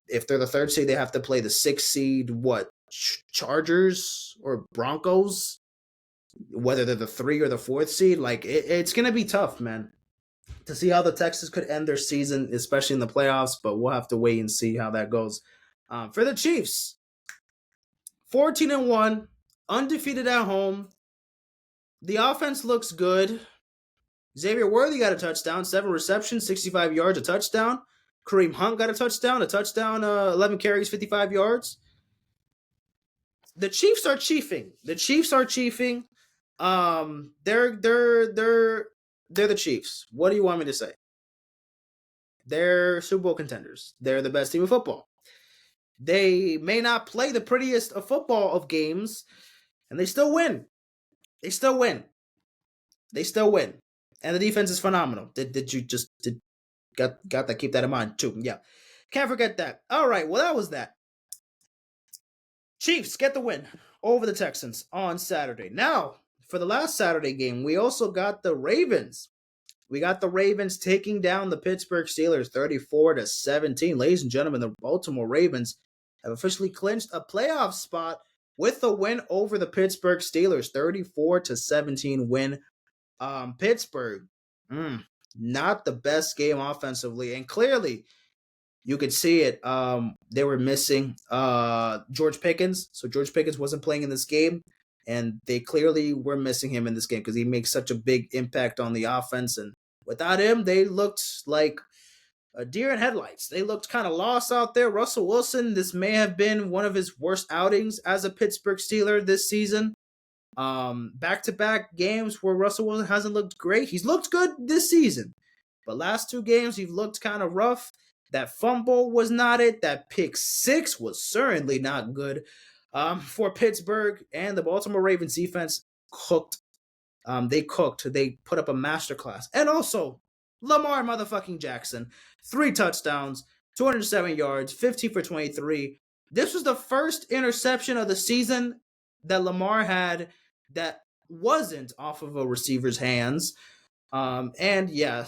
if they're the 3rd seed, they have to play the 6th seed, Chargers or Broncos, whether they're the 3 or the 4th seed. Like, it's going to be tough, man, to see how the Texans could end their season, especially in the playoffs, but we'll have to wait and see how that goes. For the Chiefs, 14-1, undefeated at home. The offense looks good. Xavier Worthy got a touchdown, 7 receptions, 65 yards, a touchdown. Kareem Hunt got a touchdown, 11 carries, 55 yards. The Chiefs are chiefing. They're the Chiefs. What do you want me to say? They're Super Bowl contenders. They're the best team in football. They may not play the prettiest of football of games, and they still win. They still win. And the defense is phenomenal. Did you just got that? Keep that in mind too. Yeah. Can't forget that. All right. Well, that was that. Chiefs get the win over the Texans on Saturday. Now, for the last Saturday game, we also got the Ravens. We got the Ravens taking down the Pittsburgh Steelers 34-17. Ladies and gentlemen, the Baltimore Ravens have officially clinched a playoff spot with a win over the Pittsburgh Steelers, 34-17 win. Pittsburgh, not the best game offensively, and clearly you could see it. They were missing George Pickens, so George Pickens wasn't playing in this game, and they clearly were missing him in this game because he makes such a big impact on the offense. And without him, they looked like a deer in headlights. They looked kind of lost out there. Russell Wilson, this may have been one of his worst outings as a Pittsburgh Steeler this season. Back-to-back games where Russell Wilson hasn't looked great. He's looked good this season, but last 2 games he's looked kind of rough. That fumble was not it. That pick 6 was certainly not good. For Pittsburgh, and the Baltimore Ravens defense cooked. They cooked. They put up a masterclass. And also, Lamar motherfucking Jackson, 3 touchdowns, 207 yards, 15 for 23. This was the first interception of the season that Lamar had that wasn't off of a receiver's hands. And yeah,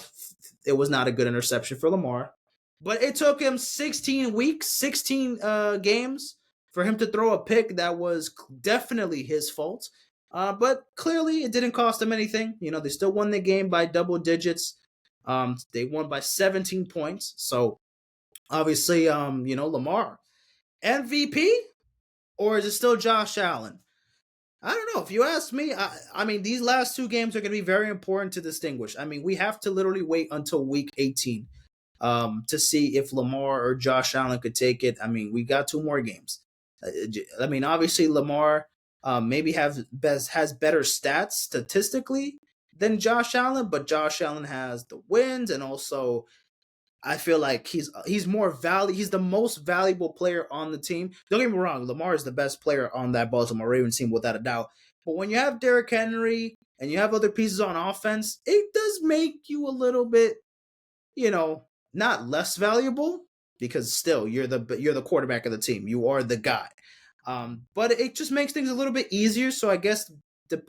it was not a good interception for Lamar. But it took him 16 weeks, 16 games for him to throw a pick that was definitely his fault. But clearly, it didn't cost them anything. You know, they still won the game by double digits. They won by 17 points. So obviously, Lamar MVP, or is it still Josh Allen? I don't know. If you ask me, I mean, these last 2 games are going to be very important to distinguish. I mean, we have to literally wait until week 18 to see if Lamar or Josh Allen could take it. I mean, we got 2 more games. I mean, obviously, Lamar maybe has better stats statistically than Josh Allen, but Josh Allen has the wins, and also I feel like he's more value. He's the most valuable player on the team. Don't get me wrong, Lamar is the best player on that Baltimore Ravens team without a doubt. But when you have Derrick Henry and you have other pieces on offense, it does make you a little bit, not less valuable, because still you're the quarterback of the team. You are the guy. But it just makes things a little bit easier. So I guess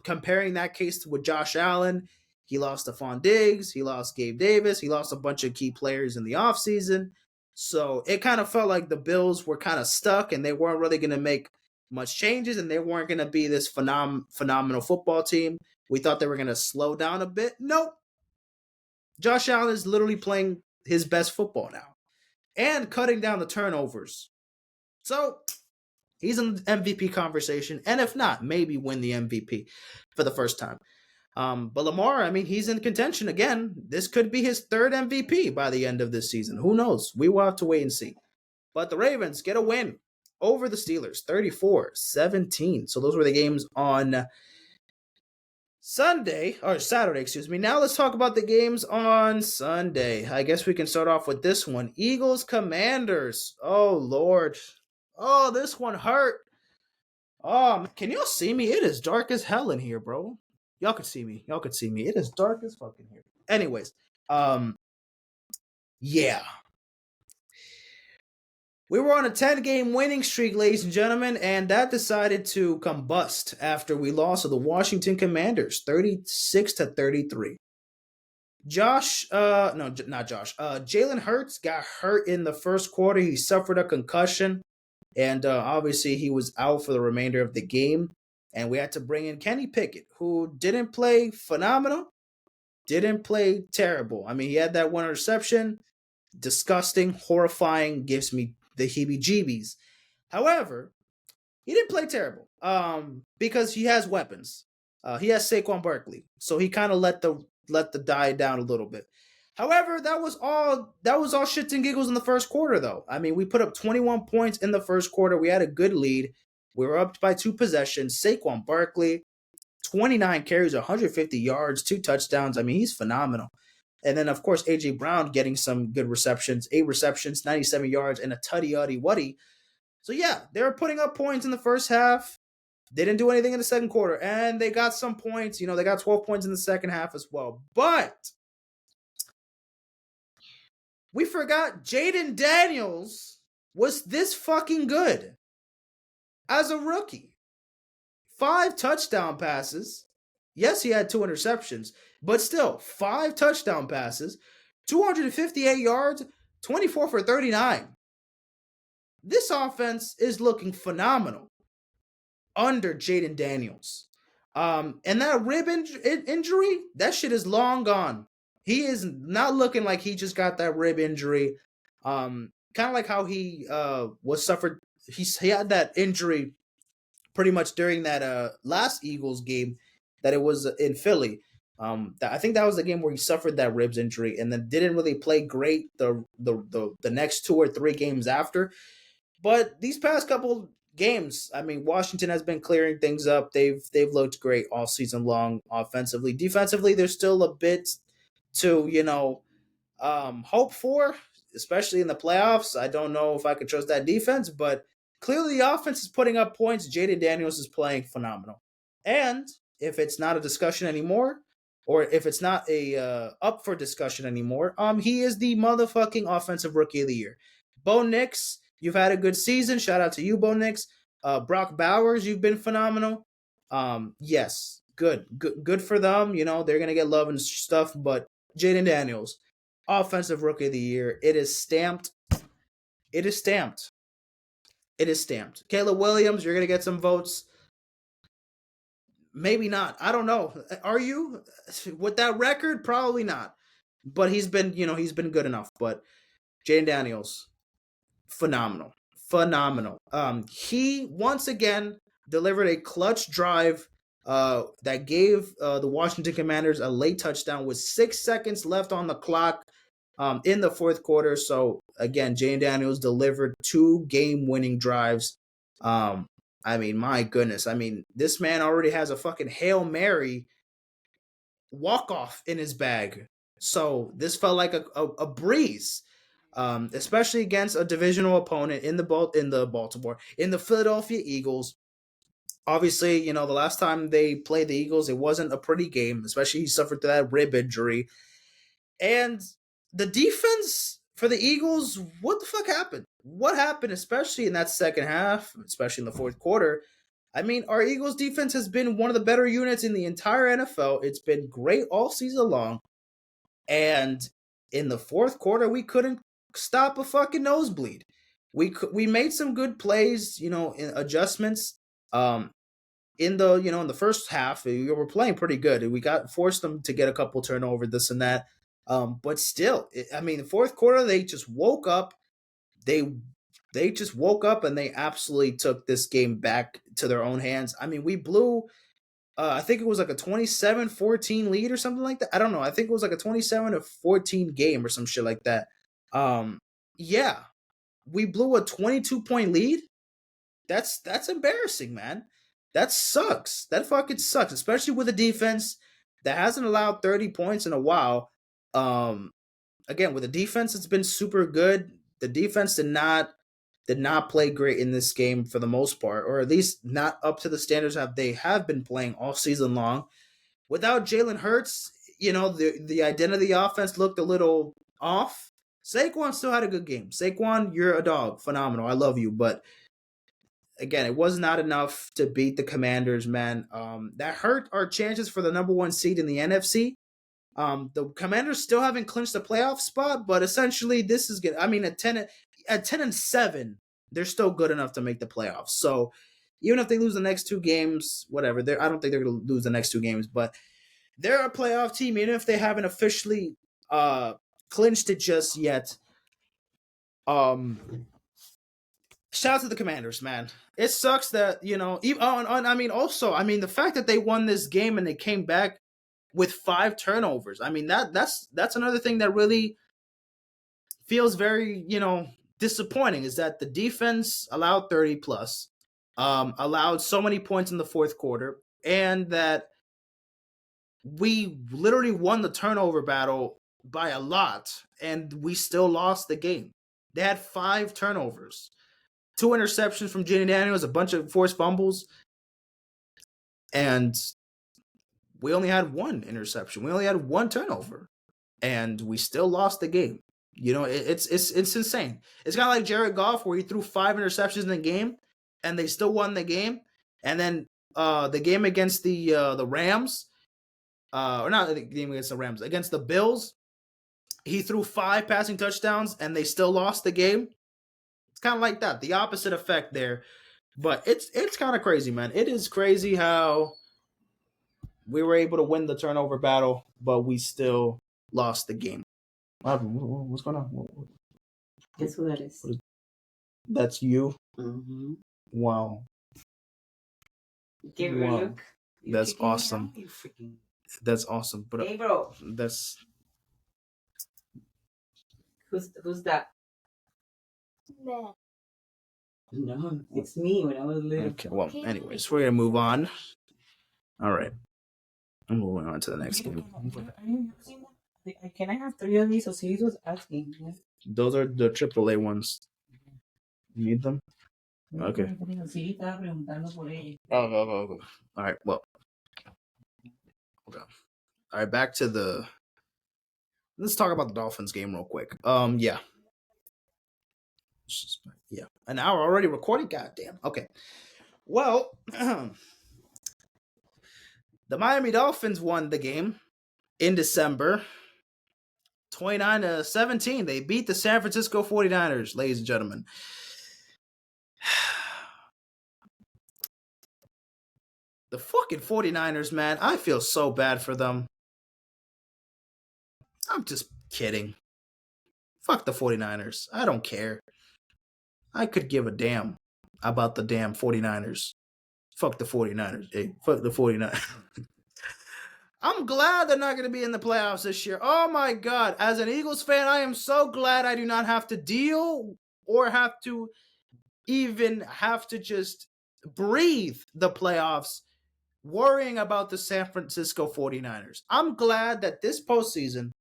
comparing that case with Josh Allen, he lost Stephon Diggs, he lost Gabe Davis, he lost a bunch of key players in the offseason. So it kind of felt like the Bills were kind of stuck and they weren't really going to make much changes, and they weren't going to be this phenomenal football team. We thought they were going to slow down a bit. Nope. Josh Allen is literally playing his best football now and cutting down the turnovers. So he's in the MVP conversation, and if not, maybe win the MVP for the first time. But Lamar, I mean, he's in contention again. This could be his 3rd MVP by the end of this season. Who knows? We will have to wait and see. But the Ravens get a win over the Steelers, 34-17. So those were the games on Saturday, excuse me. Now let's talk about the games on Sunday. I guess we can start off with this one. Eagles Commanders. Oh, Lord. Oh, this one hurt. Oh, can y'all see me? It is dark as hell in here, bro. Y'all could see me. It is dark as fucking here. Anyways, yeah. We were on a 10-game winning streak, ladies and gentlemen, and that decided to combust after we lost to the Washington Commanders, 36-33. Jalen Hurts got hurt in the first quarter. He suffered a concussion, and obviously he was out for the remainder of the game. And we had to bring in Kenny Pickett, who didn't play phenomenal, didn't play terrible. I mean, he had that one interception. Disgusting, horrifying, gives me the heebie-jeebies. However, he didn't play terrible because he has weapons. He has Saquon Barkley, so he kind of let the die down a little bit. However, that was all shits and giggles in the first quarter, though. I mean, we put up 21 points in the first quarter. We had a good lead. We were up by 2 possessions. Saquon Barkley, 29 carries, 150 yards, 2 touchdowns. I mean, he's phenomenal. And then, of course, A.J. Brown getting some good receptions. 8 receptions, 97 yards, and a tutty-uddy-wuddy. So, yeah, they were putting up points in the first half. They didn't do anything in the second quarter. And they got some points. They got 12 points in the second half as well. But we forgot Jaden Daniels was this fucking good as a rookie. 5 touchdown passes. Yes, he had 2 interceptions, but still, 5 touchdown passes, 258 yards, 24 for 39. This offense is looking phenomenal under Jaden Daniels. And that rib injury, that shit is long gone. He is not looking like he just got that rib injury. Kind of like how he suffered. He had that injury pretty much during that last Eagles game that it was in Philly. I think that was the game where he suffered that ribs injury and then didn't really play great the next 2 or 3 games after. But these past couple games, I mean, Washington has been clearing things up. They've looked great all season long offensively. Defensively, there's still a bit to hope for, especially in the playoffs. I don't know if I could trust that defense, but clearly the offense is putting up points. Jaden Daniels is playing phenomenal. And if it's not a discussion anymore, or if it's not a up for discussion anymore, he is the motherfucking offensive rookie of the year. Bo Nix, you've had a good season. Shout out to you, Bo Nix. Brock Bowers, you've been phenomenal. Yes, good for them. You know, they're gonna get love and stuff. But Jaden Daniels, offensive rookie of the year, it is stamped. It is stamped. It is stamped. Caleb Williams, you're gonna get some votes. Maybe not. I don't know. Are you with that record? Probably not. But he's been, he's been good enough. But Jaden Daniels, phenomenal, phenomenal. He once again delivered a clutch drive that gave the Washington Commanders a late touchdown with 6 seconds left on the clock in the fourth quarter. So again, Jaden Daniels delivered 2 game-winning drives. I mean, my goodness. I mean, this man already has a fucking Hail Mary walk-off in his bag. So this felt like a breeze. Especially against a divisional opponent in the Philadelphia Eagles. Obviously, the last time they played the Eagles, it wasn't a pretty game, especially he suffered that rib injury. And the defense for the Eagles, what the fuck happened? What happened, especially in that second half, especially in the fourth quarter? I mean, our Eagles defense has been one of the better units in the entire NFL. It's been great all season long. And in the fourth quarter, we couldn't stop a fucking nosebleed. We made some good plays, in adjustments. In the first half, we were playing pretty good. We forced them to get a couple turnovers, this and that. But still, the fourth quarter, they just woke up. They just woke up and they absolutely took this game back to their own hands. I mean, we blew I think it was like a 27-14 lead or something like that. I don't know. I think it was like a 27-14 game or some shit like that. Yeah, we blew a 22-point lead. That's embarrassing, man. That sucks. That fucking sucks, especially with a defense that hasn't allowed 30 points in a while. Again, with the defense, it's been super good. The defense did not play great in this game for the most part, or at least not up to the standards that they have been playing all season long. Without Jalen Hurts, the identity of the offense looked a little off. Saquon still had a good game. Saquon, you're a dog. Phenomenal. I love you. But again, it was not enough to beat the Commanders, man. That hurt our chances for the number 1 seed in the NFC. The Commanders still haven't clinched the playoff spot, but essentially this is good. I mean, at 10-7, they're still good enough to make the playoffs. So even if they lose the next 2 games, whatever, I don't think they're going to lose the next 2 games, but they're a playoff team, even if they haven't officially clinched it just yet. Shout out to the Commanders, man. It sucks that, the fact that they won this game and they came back with 5 turnovers. I mean, that's another thing that really feels very, disappointing, is that the defense allowed 30 plus, allowed so many points in the fourth quarter, and that we literally won the turnover battle by a lot, and we still lost the game. They had 5 turnovers, 2 interceptions from Jaden Daniels, a bunch of forced fumbles, and we only had 1 interception. We only had 1 turnover, and we still lost the game. It's insane. It's kind of like Jared Goff, where he threw 5 interceptions in the game, and they still won the game. And then the game against the Rams, or not the game against the Rams, against the Bills, he threw 5 passing touchdowns, and they still lost the game. It's kind of like that, the opposite effect there. But it's kind of crazy, man. It is crazy how we were able to win the turnover battle, but we still lost the game. What's going on? Guess who that is? That's you? Mm-hmm. Wow. Give her a look. That's awesome. That's awesome. But hey, bro. That's... Who's that? Man. No, it's me when I was little. Okay, well, anyways, we're going to move on. All right. I'm moving on to the next game. Can I have 3 of these? So he was asking. Those are the AAA ones. You need them? Okay. Sí, estaba preguntando por ella. Oh. All right. Well. Okay. All right. Back to the. Let's talk about the Dolphins game real quick. Yeah. Yeah. An hour already recording. Goddamn. Okay. Well, the Miami Dolphins won the game in December, 29-17. They beat the San Francisco 49ers, ladies and gentlemen. The fucking 49ers, man, I feel so bad for them. I'm just kidding. Fuck the 49ers. I don't care. I could give a damn about the damn 49ers. Fuck the 49ers. Hey, fuck the 49ers. I'm glad they're not going to be in the playoffs this year. Oh my God. As an Eagles fan, I am so glad I do not have to deal or have to even have to just breathe the playoffs worrying about the San Francisco 49ers. I'm glad that this postseason,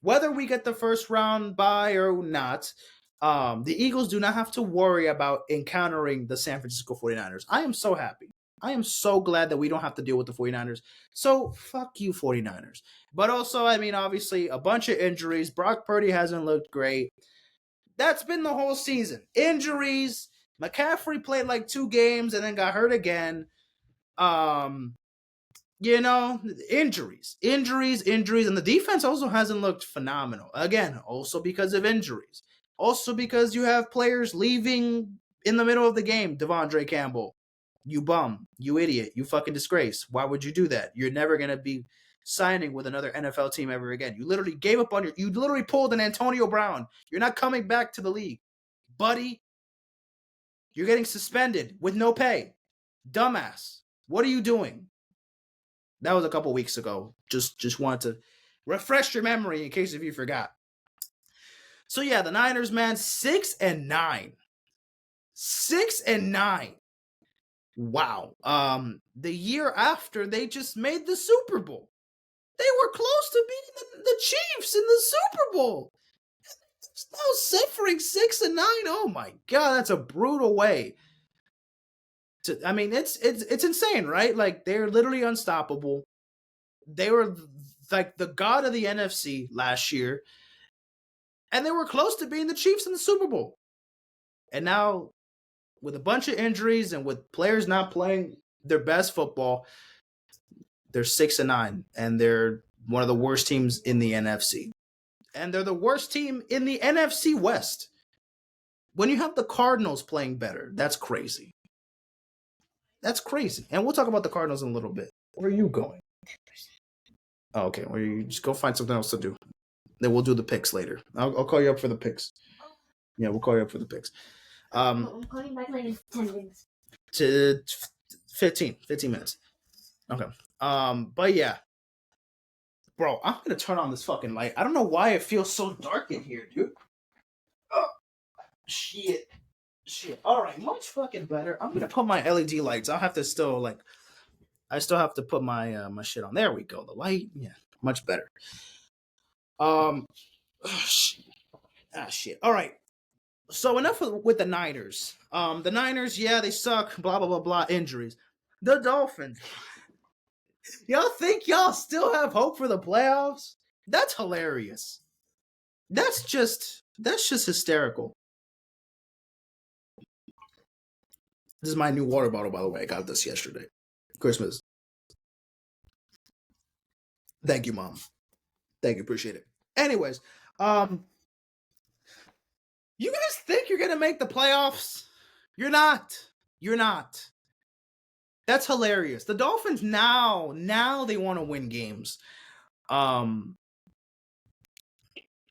whether we get the first round bye or not, the Eagles do not have to worry about encountering the San Francisco 49ers. I am so happy. I am so glad that we don't have to deal with the 49ers. So, fuck you, 49ers. But also, I mean, obviously, a bunch of injuries. Brock Purdy hasn't looked great. That's been the whole season. Injuries. McCaffrey played like 2 games and then got hurt again. Injuries, and the defense also hasn't looked phenomenal. Again, also because of injuries. Also because you have players leaving in the middle of the game. Devondre Campbell, you bum, you idiot, you fucking disgrace. Why would you do that? You're never going to be signing with another NFL team ever again. You literally gave up on you literally pulled an Antonio Brown. You're not coming back to the league. Buddy, you're getting suspended with no pay. Dumbass. What are you doing? That was a couple weeks ago. Just wanted to refresh your memory in case if you forgot. So yeah, the Niners, man, 6-9. 6-9. Wow. The year after, they just made the Super Bowl. They were close to beating the Chiefs in the Super Bowl. Now suffering 6-9. Oh my God, that's a brutal way. I mean, it's insane, right? Like they're literally unstoppable. They were like the god of the NFC last year, and they were close to being the Chiefs in the Super Bowl. And now, with a bunch of injuries and with players not playing their best football, they're 6-9, and they're one of the worst teams in the NFC. And they're the worst team in the NFC West. When you have the Cardinals playing better, that's crazy. That's crazy. And we'll talk about the Cardinals in a little bit. Where are you going? Oh, okay. Well, you just go find something else to do. Then we'll do the picks later. I'll call you up for the picks. Yeah, we'll call you up for the picks. I'm calling back like in 10 minutes. To 15 minutes. Okay. But yeah. Bro, I'm gonna turn on this fucking light. I don't know why it feels so dark in here, dude. Oh, shit. Alright, much fucking better. I'm gonna put my LED lights. I'll have to still I still have to put my my shit on. There we go. The light, yeah, much better. Shit. All right. So enough with the Niners. The Niners, yeah, they suck. Blah blah blah blah. Injuries. The Dolphins. Y'all think y'all still have hope for the playoffs? That's hilarious. That's just hysterical. This is my new water bottle, by the way. I got this yesterday. Christmas. Thank you, Mom. Thank you. Appreciate it. Anyways, you guys think you're gonna make the playoffs? You're not. You're not. That's hilarious. The Dolphins now they want to win games. In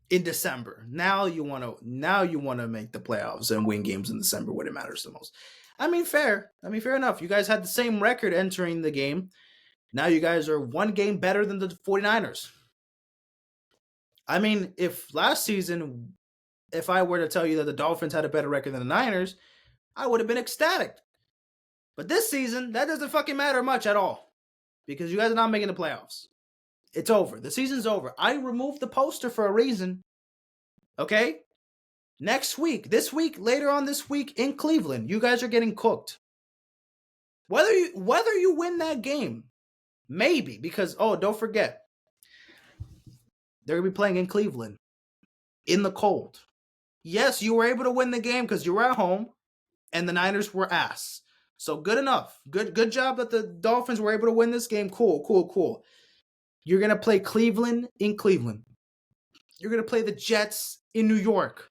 December. Now you want to make the playoffs and win games in December when it matters the most. I mean, fair enough. You guys had the same record entering the game. Now you guys are 1 game better than the 49ers. I mean, if last season, if I were to tell you that the Dolphins had a better record than the Niners, I would have been ecstatic. But this season, that doesn't fucking matter much at all. Because you guys are not making the playoffs. It's over. The season's over. I removed the poster for a reason. Okay? Next week, this week, later on this week in Cleveland, you guys are getting cooked. Whether you win that game, maybe, because don't forget, they're gonna be playing in Cleveland in the cold. Yes, you were able to win the game because you were at home, and the Niners were ass. So good enough. Good job that the Dolphins were able to win this game. Cool. You're gonna play Cleveland in Cleveland. You're gonna play the Jets in New York.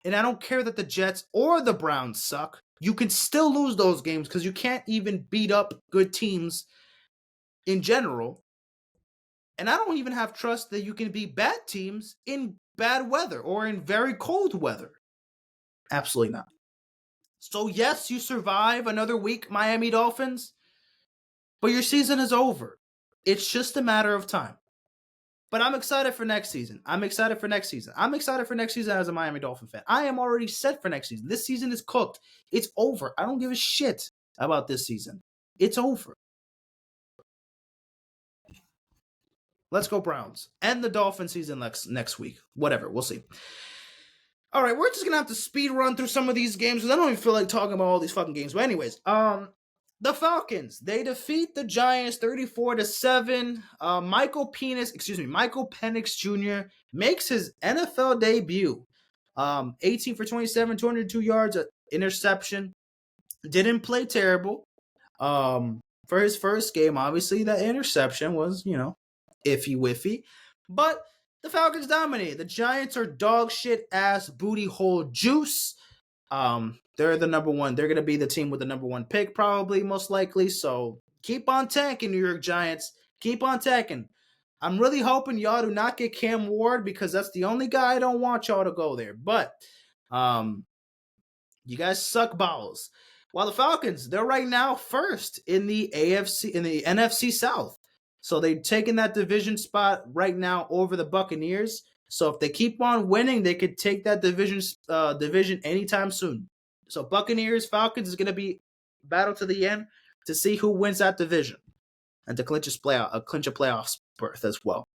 And I don't care that the Jets or the Browns suck. You can still lose those games because you can't even beat up good teams in general. And I don't even have trust that you can beat bad teams in bad weather or in very cold weather. Absolutely not. So yes, you survive another week, Miami Dolphins, but your season is over. It's just a matter of time. But I'm excited for next season. I'm excited for next season as a Miami Dolphin fan. I am already set for next season. This season is cooked. It's over. I don't give a shit about this season. It's over. Let's go Browns. End the Dolphin season next week. Whatever. We'll see. All right, we're just going to have to speed run through some of these games because I don't even feel like talking about all these fucking games. But anyways, the Falcons, they defeat the Giants 34-7. Michael Penix Jr. makes his NFL debut. 18 for 27, 202 yards, interception. Didn't play terrible. For his first game, obviously that interception was, iffy. But the Falcons dominated. The Giants are dog shit ass booty hole juice. They're the number one. They're going to be the team with the number one pick, probably, most likely. So keep on tanking, New York Giants. Keep on tanking. I'm really hoping y'all do not get Cam Ward because that's the only guy I don't want y'all to go there. But you guys suck balls. While the Falcons, they're right now first in the NFC South. So they've taken that division spot right now over the Buccaneers. So if they keep on winning, they could take that division anytime soon. So Buccaneers, Falcons is going to be battle to the end to see who wins that division and to clinch a playoff berth as well.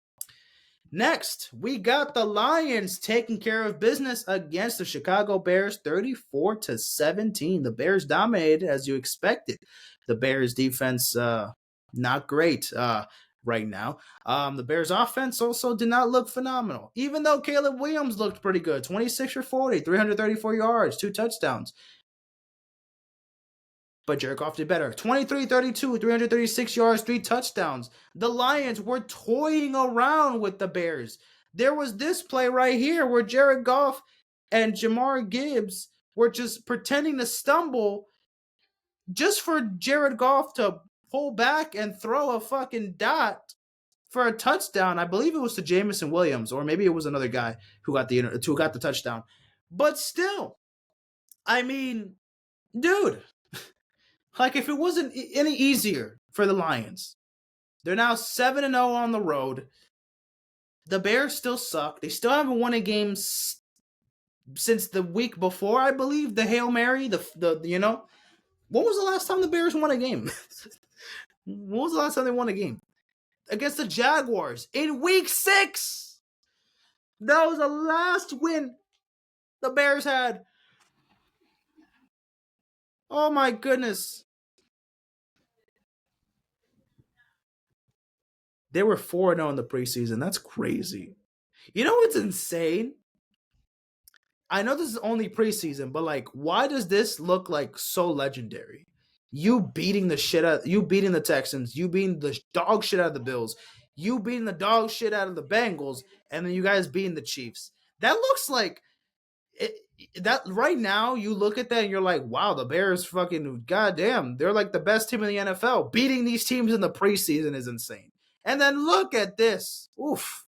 Next, we got the Lions taking care of business against the Chicago Bears 34-17. The Bears dominated as you expected. The Bears defense not great right now. The Bears offense also did not look phenomenal, even though Caleb Williams looked pretty good. 26 for 40, 334 yards, 2 touchdowns. But Jared Goff did better. 23-32, 336 yards, 3 touchdowns. The Lions were toying around with the Bears. There was this play right here where Jared Goff and Jamar Gibbs were just pretending to stumble just for Jared Goff to pull back and throw a fucking dot for a touchdown. I believe it was to Jamison Williams, or maybe it was another guy who got the touchdown. But still, I mean, dude, like if it wasn't any easier for the Lions, they're now 7-0 on the road. The Bears still suck. They still haven't won a game since the week before, I believe. The Hail Mary, When was the last time the Bears won a game? When was the last time they won a game? Against the Jaguars in week 6. That was the last win the Bears had. Oh my goodness. They were 4-0 in the preseason. That's crazy. You know what's insane? I know this is only preseason, but why does this look like so legendary? You beating the Texans, you beating the dog shit out of the Bills, you beating the dog shit out of the Bengals, and then you guys beating the Chiefs. That looks like that right now. You look at that and you're like, wow, the Bears fucking goddamn, they're like the best team in the NFL. Beating these teams in the preseason is insane. And then look at this. Oof.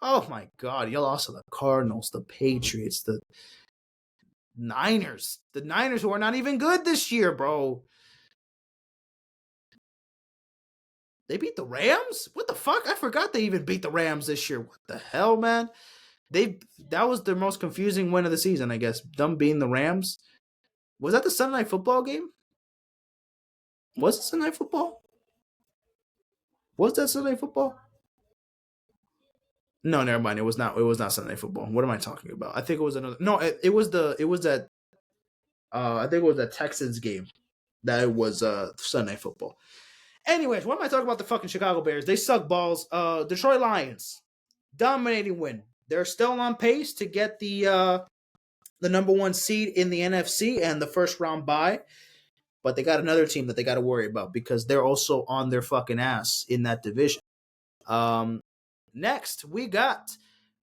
Oh my God. You lost to the Cardinals, the Patriots, the Niners. The Niners who are not even good this year, bro. They beat the Rams? What the fuck? I forgot they even beat the Rams this year. What the hell, man? That was their most confusing win of the season, I guess. Them beating the Rams. Was that the Sunday Night Football game? Was it Sunday Night Football? Was that Sunday Night Football? No, never mind. It was not. It was not Sunday football. What am I talking about? I think it was another. No, it was the. It was that. I think it was that Texans game. That it was Sunday football. Anyways, what am I talking about? The fucking Chicago Bears. They suck balls. Detroit Lions, dominating win. They're still on pace to get the number one seed in the NFC and the first round bye. But they got another team that they got to worry about because they're also on their fucking ass in that division. Next, we got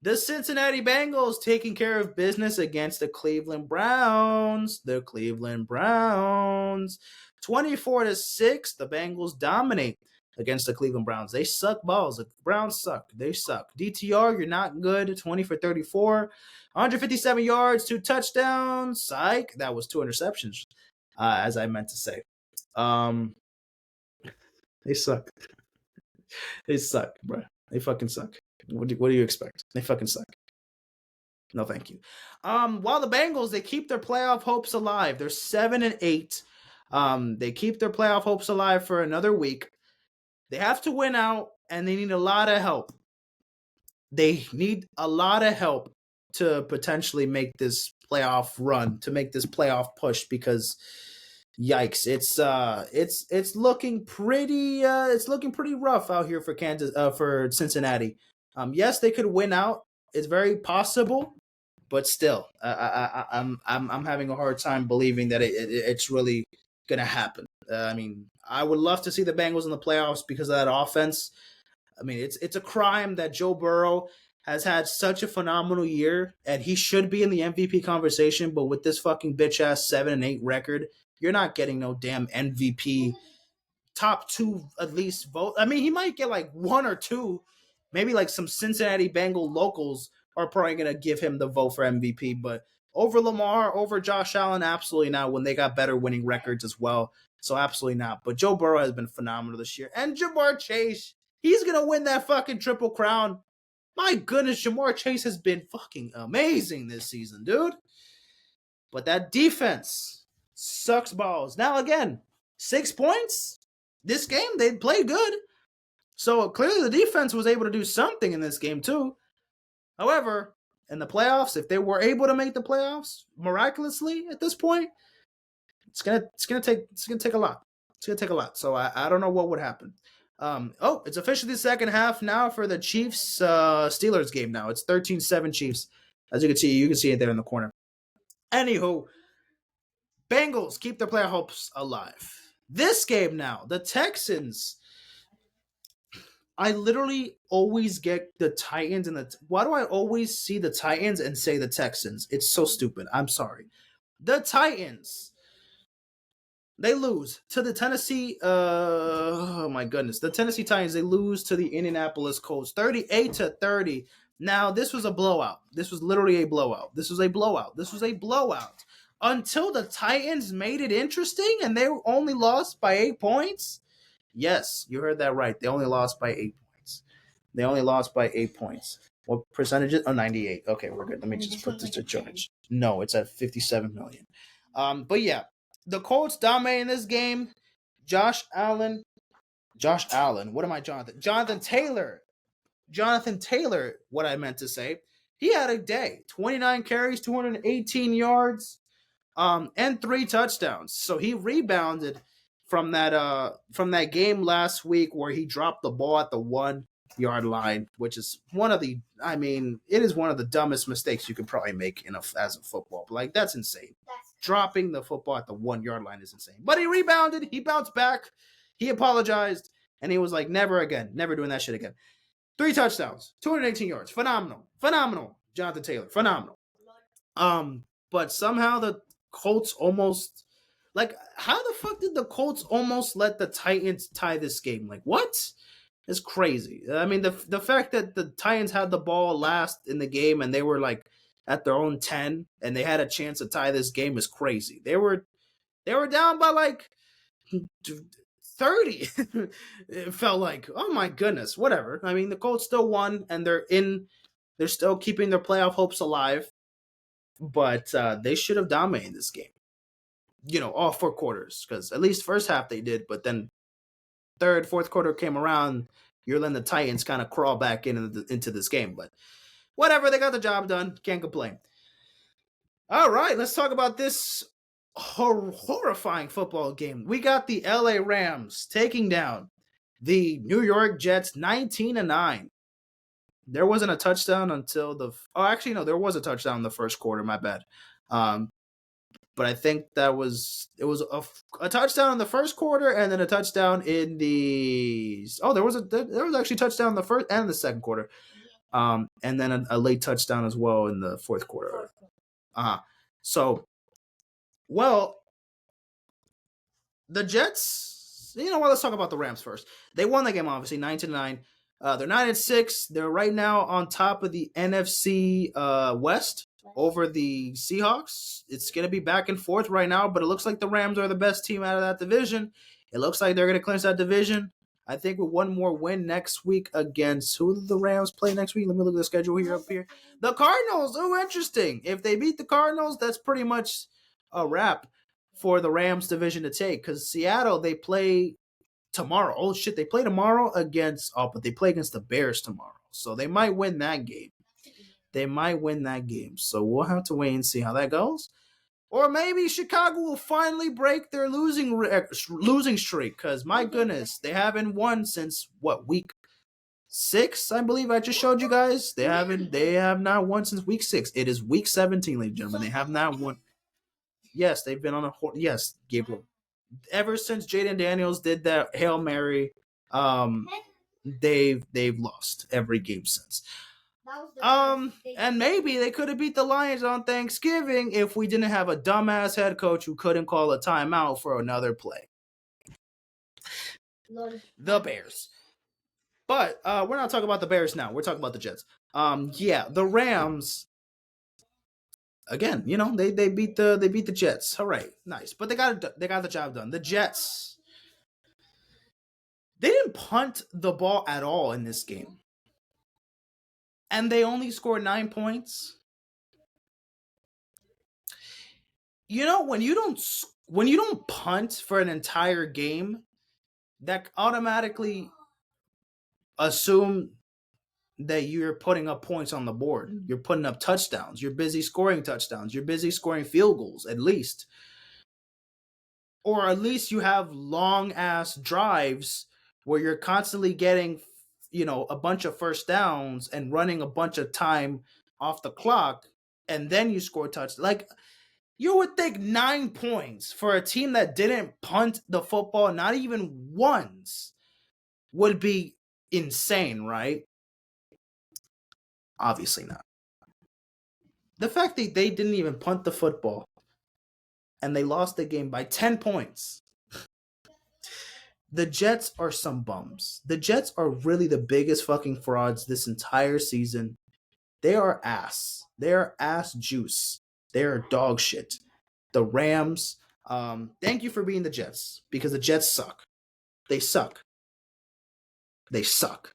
the Cincinnati Bengals taking care of business against the Cleveland Browns. The Cleveland Browns. 24-6, the Bengals dominate against the Cleveland Browns. They suck balls. The Browns suck. They suck. DTR, you're not good. 20 for 34. 157 yards, 2 touchdowns. Psych. That was 2 interceptions, as I meant to say. They suck. They suck, bro. They fucking suck. What do you expect? They fucking suck. No, thank you. While the Bengals, they keep their playoff hopes alive. They're 7-8. They keep their playoff hopes alive for another week. They have to win out, and they need a lot of help. They need a lot of help to potentially make this playoff run, to make this playoff push, because yikes, it's looking pretty rough out here for Cincinnati. Yes, they could win out. It's very possible, but still, I'm having a hard time believing that it's really gonna happen. I mean, I would love to see the Bengals in the playoffs because of that offense. I mean, it's a crime that Joe Burrow has had such a phenomenal year, and he should be in the MVP conversation. But with this fucking bitch ass 7-8 record, you're not getting no damn MVP top 2 at least vote. I mean, he might get like 1 or 2, maybe like some Cincinnati Bengal locals are probably gonna give him the vote for MVP. But over Lamar, over Josh Allen, absolutely not. When they got better winning records as well, so absolutely not. But Joe Burrow has been phenomenal this year, and Jamar Chase, he's gonna win that fucking triple crown. My goodness, Jamar Chase has been fucking amazing this season, dude. But that defense sucks balls. Now again, 6 points. This game, they played good. So clearly the defense was able to do something in this game too. However, in the playoffs, if they were able to make the playoffs miraculously at this point, it's gonna take a lot. It's gonna take a lot. So I don't know what would happen. It's officially the second half now for the Chiefs Steelers game now. It's 13-7 Chiefs. As you can see it there in the corner. Anywho, Bengals keep their playoff hopes alive. This game now, the Texans. I literally always get the Titans and why do I always see the Titans and say the Texans? It's so stupid. I'm sorry. The Titans. They lose to the Tennessee. Oh my goodness, the Tennessee Titans. They lose to the Indianapolis Colts, 38-30. Now this was a blowout. This was literally a blowout. This was a blowout until the Titans made it interesting, and they only lost by 8 points. Yes, you heard that right. They only lost by 8 points. What percentage is? Oh, 98. Okay, we're good. Let me just put this to charge. No, it's at 57 million. But yeah. The Colts dominating this game. Josh Allen. What am I, Jonathan? Jonathan Taylor, what I meant to say. He had a day. 29 carries, 218 yards, and 3 touchdowns. So he rebounded from that game last week where he dropped the ball at the 1-yard line, which is it is one of the dumbest mistakes you could probably make as a football. But like, that's insane. Dropping the football at the 1-yard line is insane. But he rebounded. He bounced back. He apologized. And he was like, never again. Never doing that shit again. 3 touchdowns. 218 yards. Phenomenal. Jonathan Taylor. Phenomenal. But somehow the Colts almost... Like, how the fuck did the Colts almost let the Titans tie this game? Like, what? It's crazy. I mean, the fact that the Titans had the ball last in the game and they were like at their own 10 and they had a chance to tie this game is crazy. They were down by like 30. It felt like, oh my goodness, whatever. I mean, the Colts still won and they're still keeping their playoff hopes alive, but they should have dominated this game. All 4 quarters, because at least first half they did, but then third, fourth quarter came around, you're letting the Titans kind of crawl back into this game. But whatever, they got the job done. Can't complain. All right, let's talk about this horrifying football game. We got the LA Rams taking down the New York Jets 19-9. There wasn't a touchdown until there was a touchdown in the first quarter, my bad. But I think it was a touchdown in the first quarter and then a touchdown in there was actually a touchdown in the first and the second quarter. And then a late touchdown as well in the fourth quarter. So, well, the Jets, let's talk about the Rams first. They won the game, obviously, 9-9. They're 9-6. They're right now on top of the NFC West over the Seahawks. It's going to be back and forth right now, but it looks like the Rams are the best team out of that division. It looks like they're going to clinch that division. I think with one more win next week against who do the Rams play next week? Let me look at the schedule here up here. The Cardinals. Oh, interesting. If they beat the Cardinals, that's pretty much a wrap for the Rams division to take, because Seattle, they play tomorrow. Oh, shit, they play tomorrow but they play against the Bears tomorrow. So they might win that game. So we'll have to wait and see how that goes. Or maybe Chicago will finally break their losing streak, because my goodness, they haven't won since week 6, I believe I just showed you guys. They have not won since week 6. It is week 17, ladies and gentlemen. They have not won. Yes, they've been on yes, Gabriel. Ever since Jaden Daniels did that Hail Mary, they've lost every game since. And maybe they could have beat the Lions on Thanksgiving if we didn't have a dumbass head coach who couldn't call a timeout for another play. The Bears. But we're not talking about the Bears now. We're talking about the Jets. The Rams. Again, they beat the Jets. All right, nice. But they got the job done. The Jets, they didn't punt the ball at all in this game, and they only scored 9 points. When you don't punt for an entire game, that automatically assume that you're putting up points on the board. You're putting up touchdowns. You're busy scoring touchdowns. You're busy scoring field goals, at least. Or at least you have long-ass drives where you're constantly getting, a bunch of first downs and running a bunch of time off the clock, and then you score touchdowns. Like, you would think 9 points for a team that didn't punt the football, not even once, would be insane, right? Obviously not. The fact that they didn't even punt the football and they lost the game by 10 points. The Jets are some bums. The Jets are really the biggest fucking frauds this entire season. They are ass. They are ass juice. They are dog shit. The Rams, thank you for being the Jets, because the Jets suck. They suck. They suck.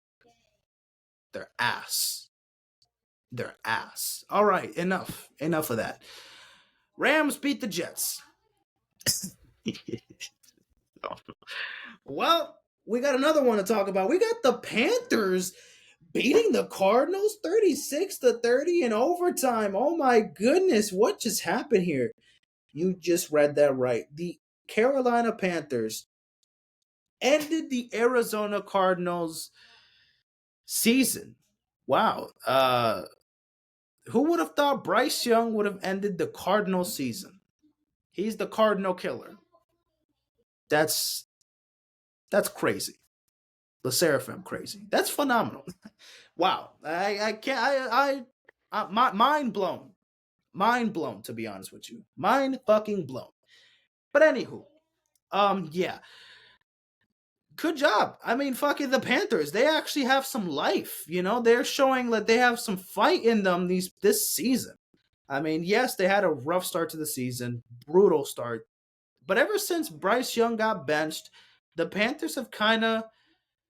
They're ass. They're ass. All right, enough of that. Rams beat the Jets. Well, we got another one to talk about. We got the Panthers beating the Cardinals 36-30 in overtime. Oh my goodness, what just happened here? You just read that right. The Carolina Panthers ended the Arizona Cardinals season. Wow. Who would have thought Bryce Young would have ended the Cardinal season? He's the Cardinal killer. That's crazy. The Seraphim crazy. That's phenomenal. Wow. I can't. Mind blown. Mind blown, to be honest with you. Mind fucking blown. But anywho, yeah. Good job. I mean, fucking the Panthers. They actually have some life. They're showing that they have some fight in them this season. I mean, yes, they had a rough start to the season, brutal start. But ever since Bryce Young got benched, the Panthers have kind of,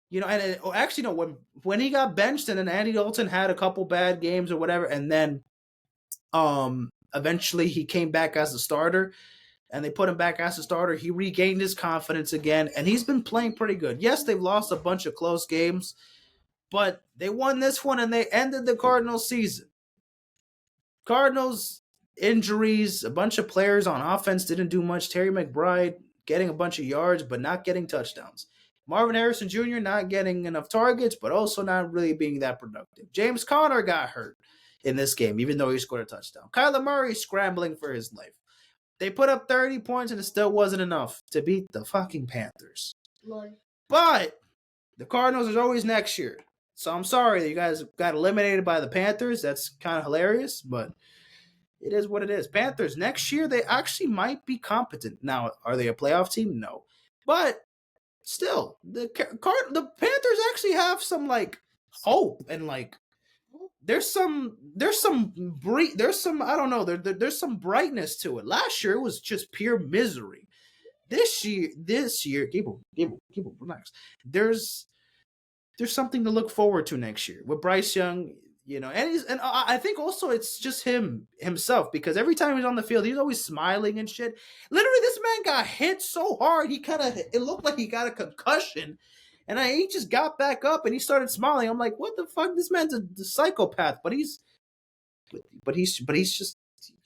when he got benched and then Andy Dalton had a couple bad games or whatever, and then eventually he came back as a starter. and they put him back as a starter. He regained his confidence again, and he's been playing pretty good. Yes, they've lost a bunch of close games, but they won this one, and they ended the Cardinals season. Cardinals injuries, a bunch of players on offense didn't do much. Terry McBride getting a bunch of yards, but not getting touchdowns. Marvin Harrison Jr. not getting enough targets, but also not really being that productive. James Conner got hurt in this game, even though he scored a touchdown. Kyler Murray scrambling for his life. They put up 30 points, and it still wasn't enough to beat the fucking Panthers. Lord. But the Cardinals is always next year. So I'm sorry that you guys got eliminated by the Panthers. That's kind of hilarious, but it is what it is. Panthers, next year, they actually might be competent. Now, are they a playoff team? No. But still, the Panthers actually have some, like, hope and, like, there's some I don't know, there's some brightness to it. Last year, it was just pure misery. This year, keep relax. There's something to look forward to next year with Bryce Young, and I think also it's just himself, because every time he's on the field, he's always smiling and shit. Literally, this man got hit so hard, it looked like he got a concussion, and he just got back up and he started smiling. I'm like, what the fuck? This man's a psychopath, but he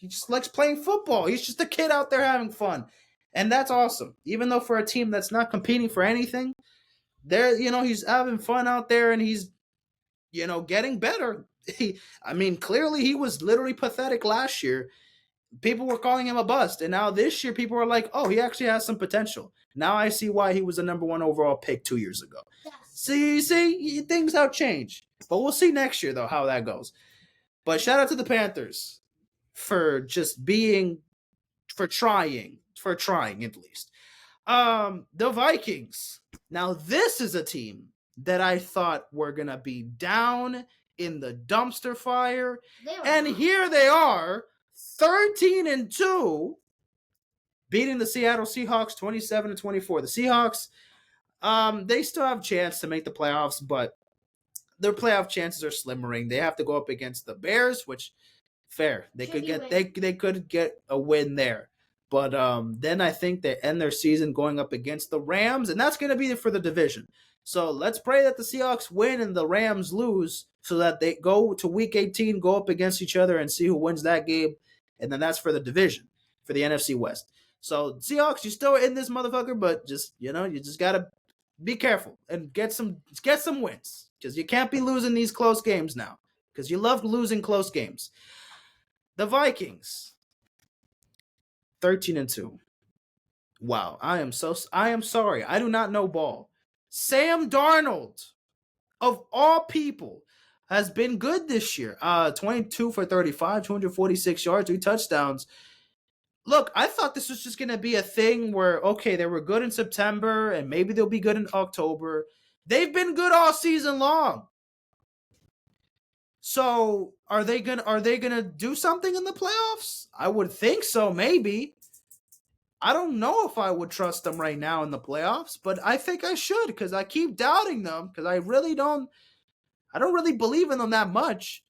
just likes playing football. He's just a kid out there having fun, and that's awesome. Even though for a team that's not competing for anything, he's having fun out there, and he's, getting better. Clearly he was literally pathetic last year. People were calling him a bust, and now this year people are like, oh, he actually has some potential. Now I see why he was the number 1 overall pick 2 years ago. See, things have changed. But we'll see next year, though, how that goes. But shout out to the Panthers for trying at least. The Vikings. Now, this is a team that I thought were going to be down in the dumpster fire. And here they are, 13-2, beating the Seattle Seahawks 27-24. The Seahawks, they still have a chance to make the playoffs, but their playoff chances are slimmering. They have to go up against the Bears, which fair. They could get a win there. But then I think they end their season going up against the Rams, and that's going to be for the division. So let's pray that the Seahawks win and the Rams lose, so that they go to Week 18, go up against each other, and see who wins that game. And then that's for the division, for the NFC West. So Seahawks, you're still in this motherfucker, but just, you just got to be careful and get some wins, because you can't be losing these close games now, because you love losing close games. The Vikings, 13-2. Wow, I am sorry. I do not know ball. Sam Darnold, of all people, has been good this year. 22 for 35, 246 yards, 3 touchdowns. Look, I thought this was just going to be a thing where, okay, they were good in September and maybe they'll be good in October. They've been good all season long. So are they gonna do something in the playoffs? I would think so, maybe. I don't know if I would trust them right now in the playoffs, but I think I should, because I keep doubting them, because I don't really believe in them that much.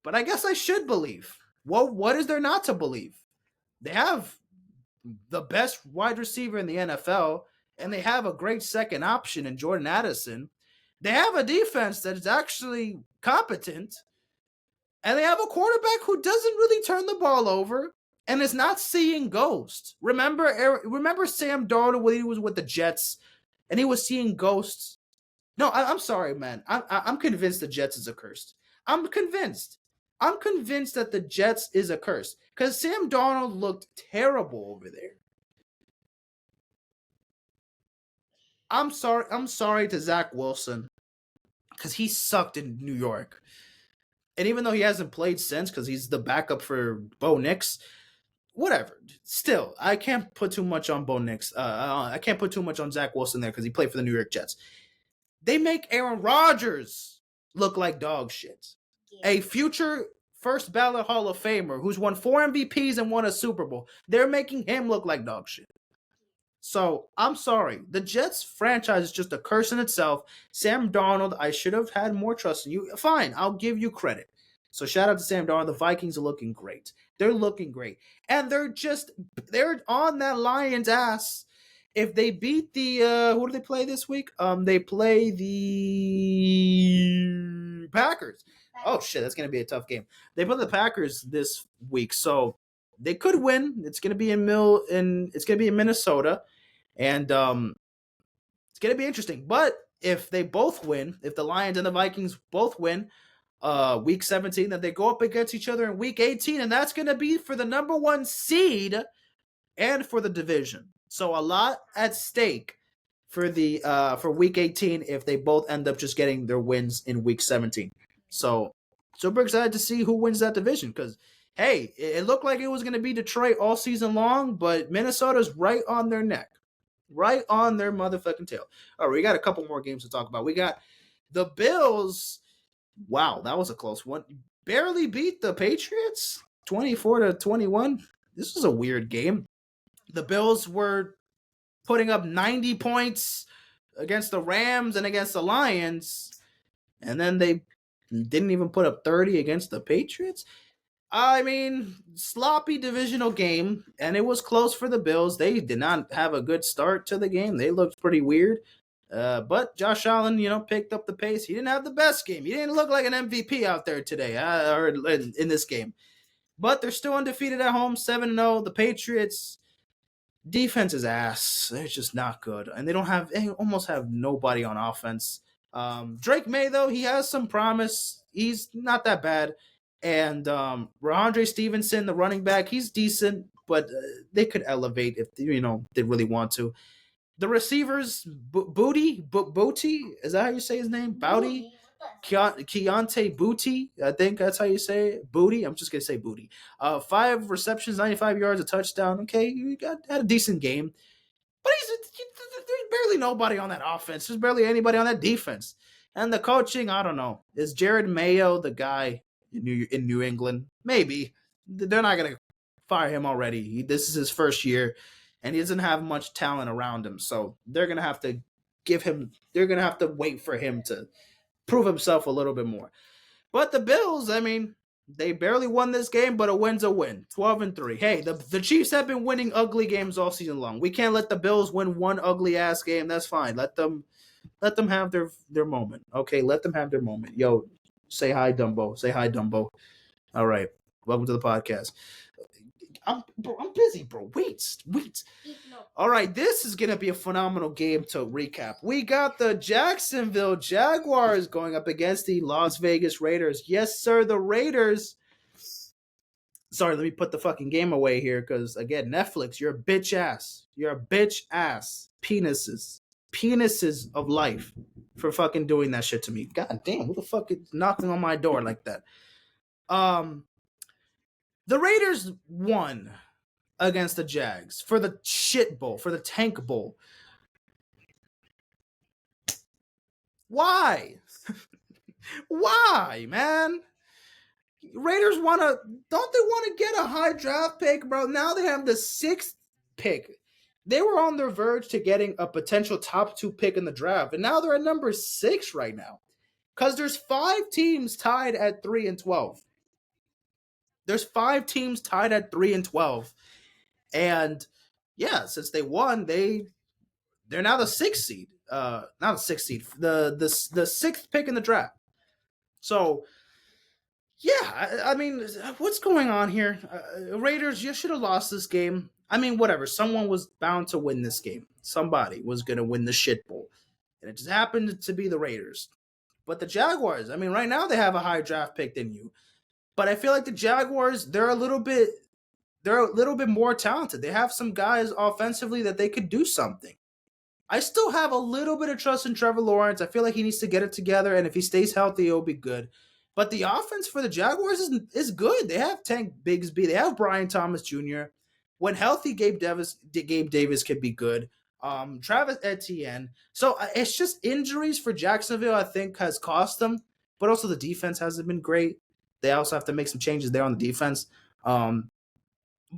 But I guess I should believe. What is there not to believe? They have the best wide receiver in the NFL, and they have a great second option in Jordan Addison. They have a defense that is actually competent, and they have a quarterback who doesn't really turn the ball over and is not seeing ghosts. Remember Sam Darnold when he was with the Jets, and he was seeing ghosts? No, I'm sorry, man. I'm convinced the Jets is accursed. I'm convinced that the Jets is a curse, because Sam Darnold looked terrible over there. I'm sorry to Zach Wilson, because he sucked in New York. And even though he hasn't played since, because he's the backup for Bo Nix, whatever. Still, I can't put too much on Bo Nix. I can't put too much on Zach Wilson there, because he played for the New York Jets. They make Aaron Rodgers look like dog shit. Yeah. A future first ballot Hall of Famer who's won 4 MVPs and won a Super Bowl. They're making him look like dog shit. So, I'm sorry. The Jets franchise is just a curse in itself. Sam Darnold, I should have had more trust in you. Fine, I'll give you credit. So shout out to Sam Darnold. The Vikings are looking great. They're looking great. And they're on that Lions ass. If they beat the who do they play this week? They play the Packers. Oh shit, that's gonna be a tough game. They play the Packers this week, so they could win. It's gonna be in Minnesota, and it's gonna be interesting. But if they both win, if the Lions and the Vikings both win, week 17, then they go up against each other in week 18, and that's gonna be for the number 1 seed and for the division. So a lot at stake for the for week 18 if they both end up just getting their wins in week 17. So super excited to see who wins that division because hey, it looked like it was going to be Detroit all season long, but Minnesota's right on their neck, right on their motherfucking tail. All right, we got a couple more games to talk about. We got the Bills. Wow, that was a close one. Barely beat the Patriots 24-21. This was a weird game. The Bills were putting up 90 points against the Rams and against the Lions, and then they didn't even put up 30 against the Patriots. I mean, sloppy divisional game, and it was close for the Bills. They did not have a good start to the game. They looked pretty weird. But Josh Allen, picked up the pace. He didn't have the best game. He didn't look like an MVP out there today or in this game. But they're still undefeated at home, 7-0. The Patriots defense is ass. They're just not good, and they almost have nobody on offense. Drake May though, he has some promise. He's not that bad, and Ramondre Stevenson, the running back, he's decent, but they could elevate if they really want to. The receivers, Booty, is that how you say his name? Bouty, Keontae Booty, I think that's how you say it. Booty, I'm just gonna say Booty. 5 receptions, 95 yards, a touchdown. Okay, you had a decent game, but there's barely nobody on that offense. There's barely anybody on that defense, and the coaching, I don't know. Is Jared Mayo the guy in New England? Maybe they're not gonna fire him already. This is his first year, and he doesn't have much talent around him, so they're gonna have to They're gonna have to wait for him to prove himself a little bit more. But the Bills, I mean, they barely won this game, but a win's a win. 12-3. Hey, the Chiefs have been winning ugly games all season long. We can't let the Bills win one ugly ass game. That's fine. Let them have their moment. Okay, let them have their moment. Yo, say hi, Dumbo. Say hi, Dumbo. All right. Welcome to the podcast. I'm busy, bro. Wait. All right, this is going to be a phenomenal game to recap. We got the Jacksonville Jaguars going up against the Las Vegas Raiders. Yes, sir, the Raiders. Sorry, let me put the fucking game away here because, again, Netflix, you're a bitch ass. You're a bitch ass. Penises of life for fucking doing that shit to me. God damn, who the fuck is knocking on my door like that? The Raiders won against the Jags for the shit bowl, for the tank bowl. Why? Why, man? Raiders don't they want to get a high draft pick, bro? Now they have the 6th pick. They were on their verge to getting a potential top 2 pick in the draft, and now they're at number 6 right now. Because there's 5 teams tied at 3-12. There's 5 teams tied at 3-12. And yeah, since they won, they're now the 6th seed. Not the 6th seed. The 6th pick in the draft. So yeah, I mean, what's going on here? Raiders, you should have lost this game. I mean, whatever. Someone was bound to win this game. Somebody was going to win the shit bowl. And it just happened to be the Raiders. But the Jaguars, I mean, right now they have a higher draft pick than you. But I feel like the Jaguars, they're a little bit more talented. They have some guys offensively that they could do something. I still have a little bit of trust in Trevor Lawrence. I feel like he needs to get it together, and if he stays healthy, it'll be good. But the offense for the Jaguars is good. They have Tank Bigsby. They have Brian Thomas Jr. When healthy, Gabe Davis could be good. Travis Etienne. So it's just injuries for Jacksonville, I think, has cost them. But also the defense hasn't been great. They also have to make some changes there on the defense. But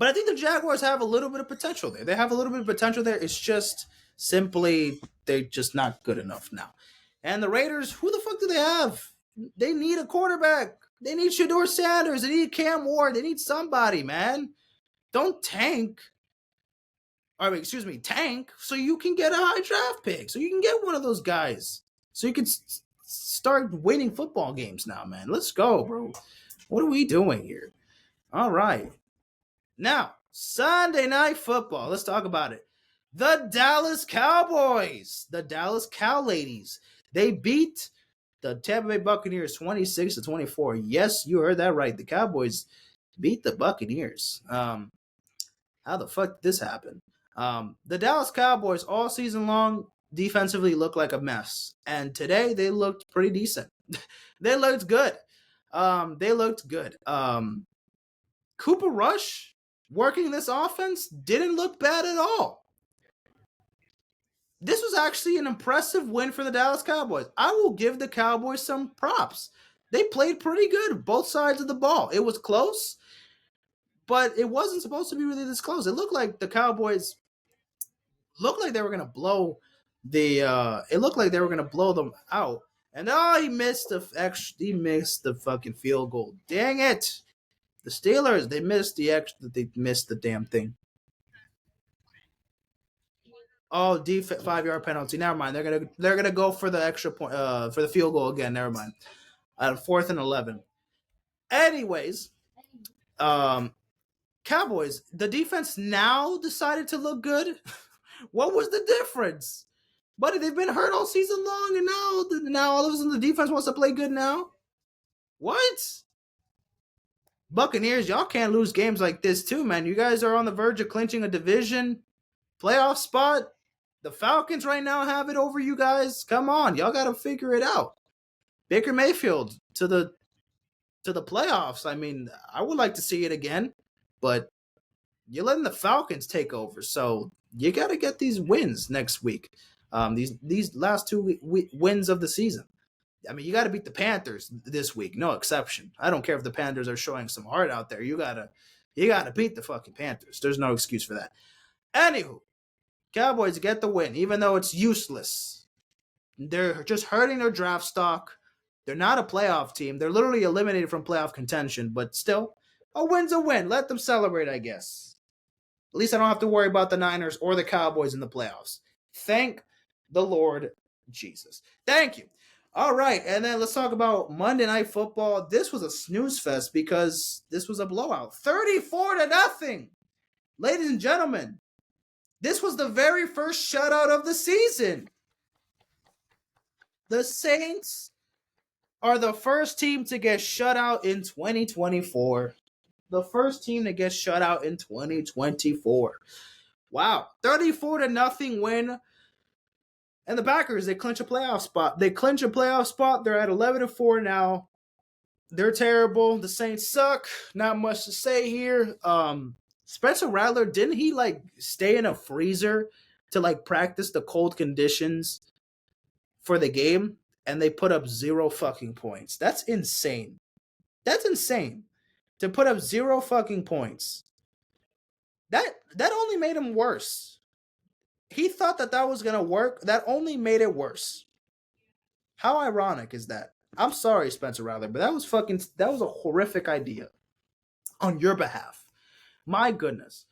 I think the Jaguars have a little bit of potential there. They have a little bit of potential there. It's just simply they're just not good enough now. And the Raiders, who the fuck do they have? They need a quarterback. They need Shedeur Sanders. They need Cam Ward. They need somebody, man. Don't tank. Tank so you can get a high draft pick. So you can get one of those guys. So you can start winning football games now, man. Let's go, bro. What are we doing here? All right. Now, Sunday Night Football. Let's talk about it. The Dallas Cowboys. The Dallas Cow Ladies. They beat the Tampa Bay Buccaneers 26-24. Yes, you heard that right. The Cowboys beat the Buccaneers. How the fuck did this happen? The Dallas Cowboys all season long defensively looked like a mess. And today they looked pretty decent. They looked good. Cooper Rush working this offense didn't look bad at all. This was actually an impressive win for the Dallas Cowboys. I will give the Cowboys some props. They played pretty good, both sides of the ball. It was close, but it wasn't supposed to be really this close. It looked like the Cowboys looked like they were gonna blow them out. And he missed the fucking field goal. Dang it. The Steelers, they missed the damn thing. Oh, 5-yard penalty. Never mind. They're gonna go for the extra point for the field goal again. Never mind. 4th and 11. Anyways, Cowboys, the defense now decided to look good. What was the difference? Buddy, they've been hurt all season long, and now all of a sudden the defense wants to play good now? What? Buccaneers, y'all can't lose games like this too, man. You guys are on the verge of clinching a division playoff spot. The Falcons right now have it over you guys. Come on, y'all got to figure it out. Baker Mayfield to the playoffs. I mean, I would like to see it again, but you're letting the Falcons take over, so you got to get these wins next week. These last 2 wins of the season. I mean, you got to beat the Panthers this week, no exception. I don't care if the Panthers are showing some heart out there. You gotta beat the fucking Panthers. There's no excuse for that. Anywho, Cowboys get the win, even though it's useless. They're just hurting their draft stock. They're not a playoff team. They're literally eliminated from playoff contention, but still, a win's a win. Let them celebrate, I guess. At least I don't have to worry about the Niners or the Cowboys in the playoffs. Thank the Lord Jesus. Thank you. All right, and then let's talk about Monday Night Football. This was a snooze fest because this was a blowout. 34-0. Ladies and gentlemen, this was the very first shutout of the season. The Saints are the first team to get shut out in 2024. The first team to get shut out in 2024. Wow. 34-0 win. And the Packers, they clinch a playoff spot. They're at 11-4 now. They're terrible. The Saints suck. Not much to say here. Spencer Rattler, didn't he stay in a freezer to practice the cold conditions for the game? And they put up 0 fucking points. That's insane. To put up 0 fucking points. That only made him worse. He thought that was going to work. That only made it worse. How ironic is that? I'm sorry, Spencer Rattler, but that was a horrific idea on your behalf. My goodness.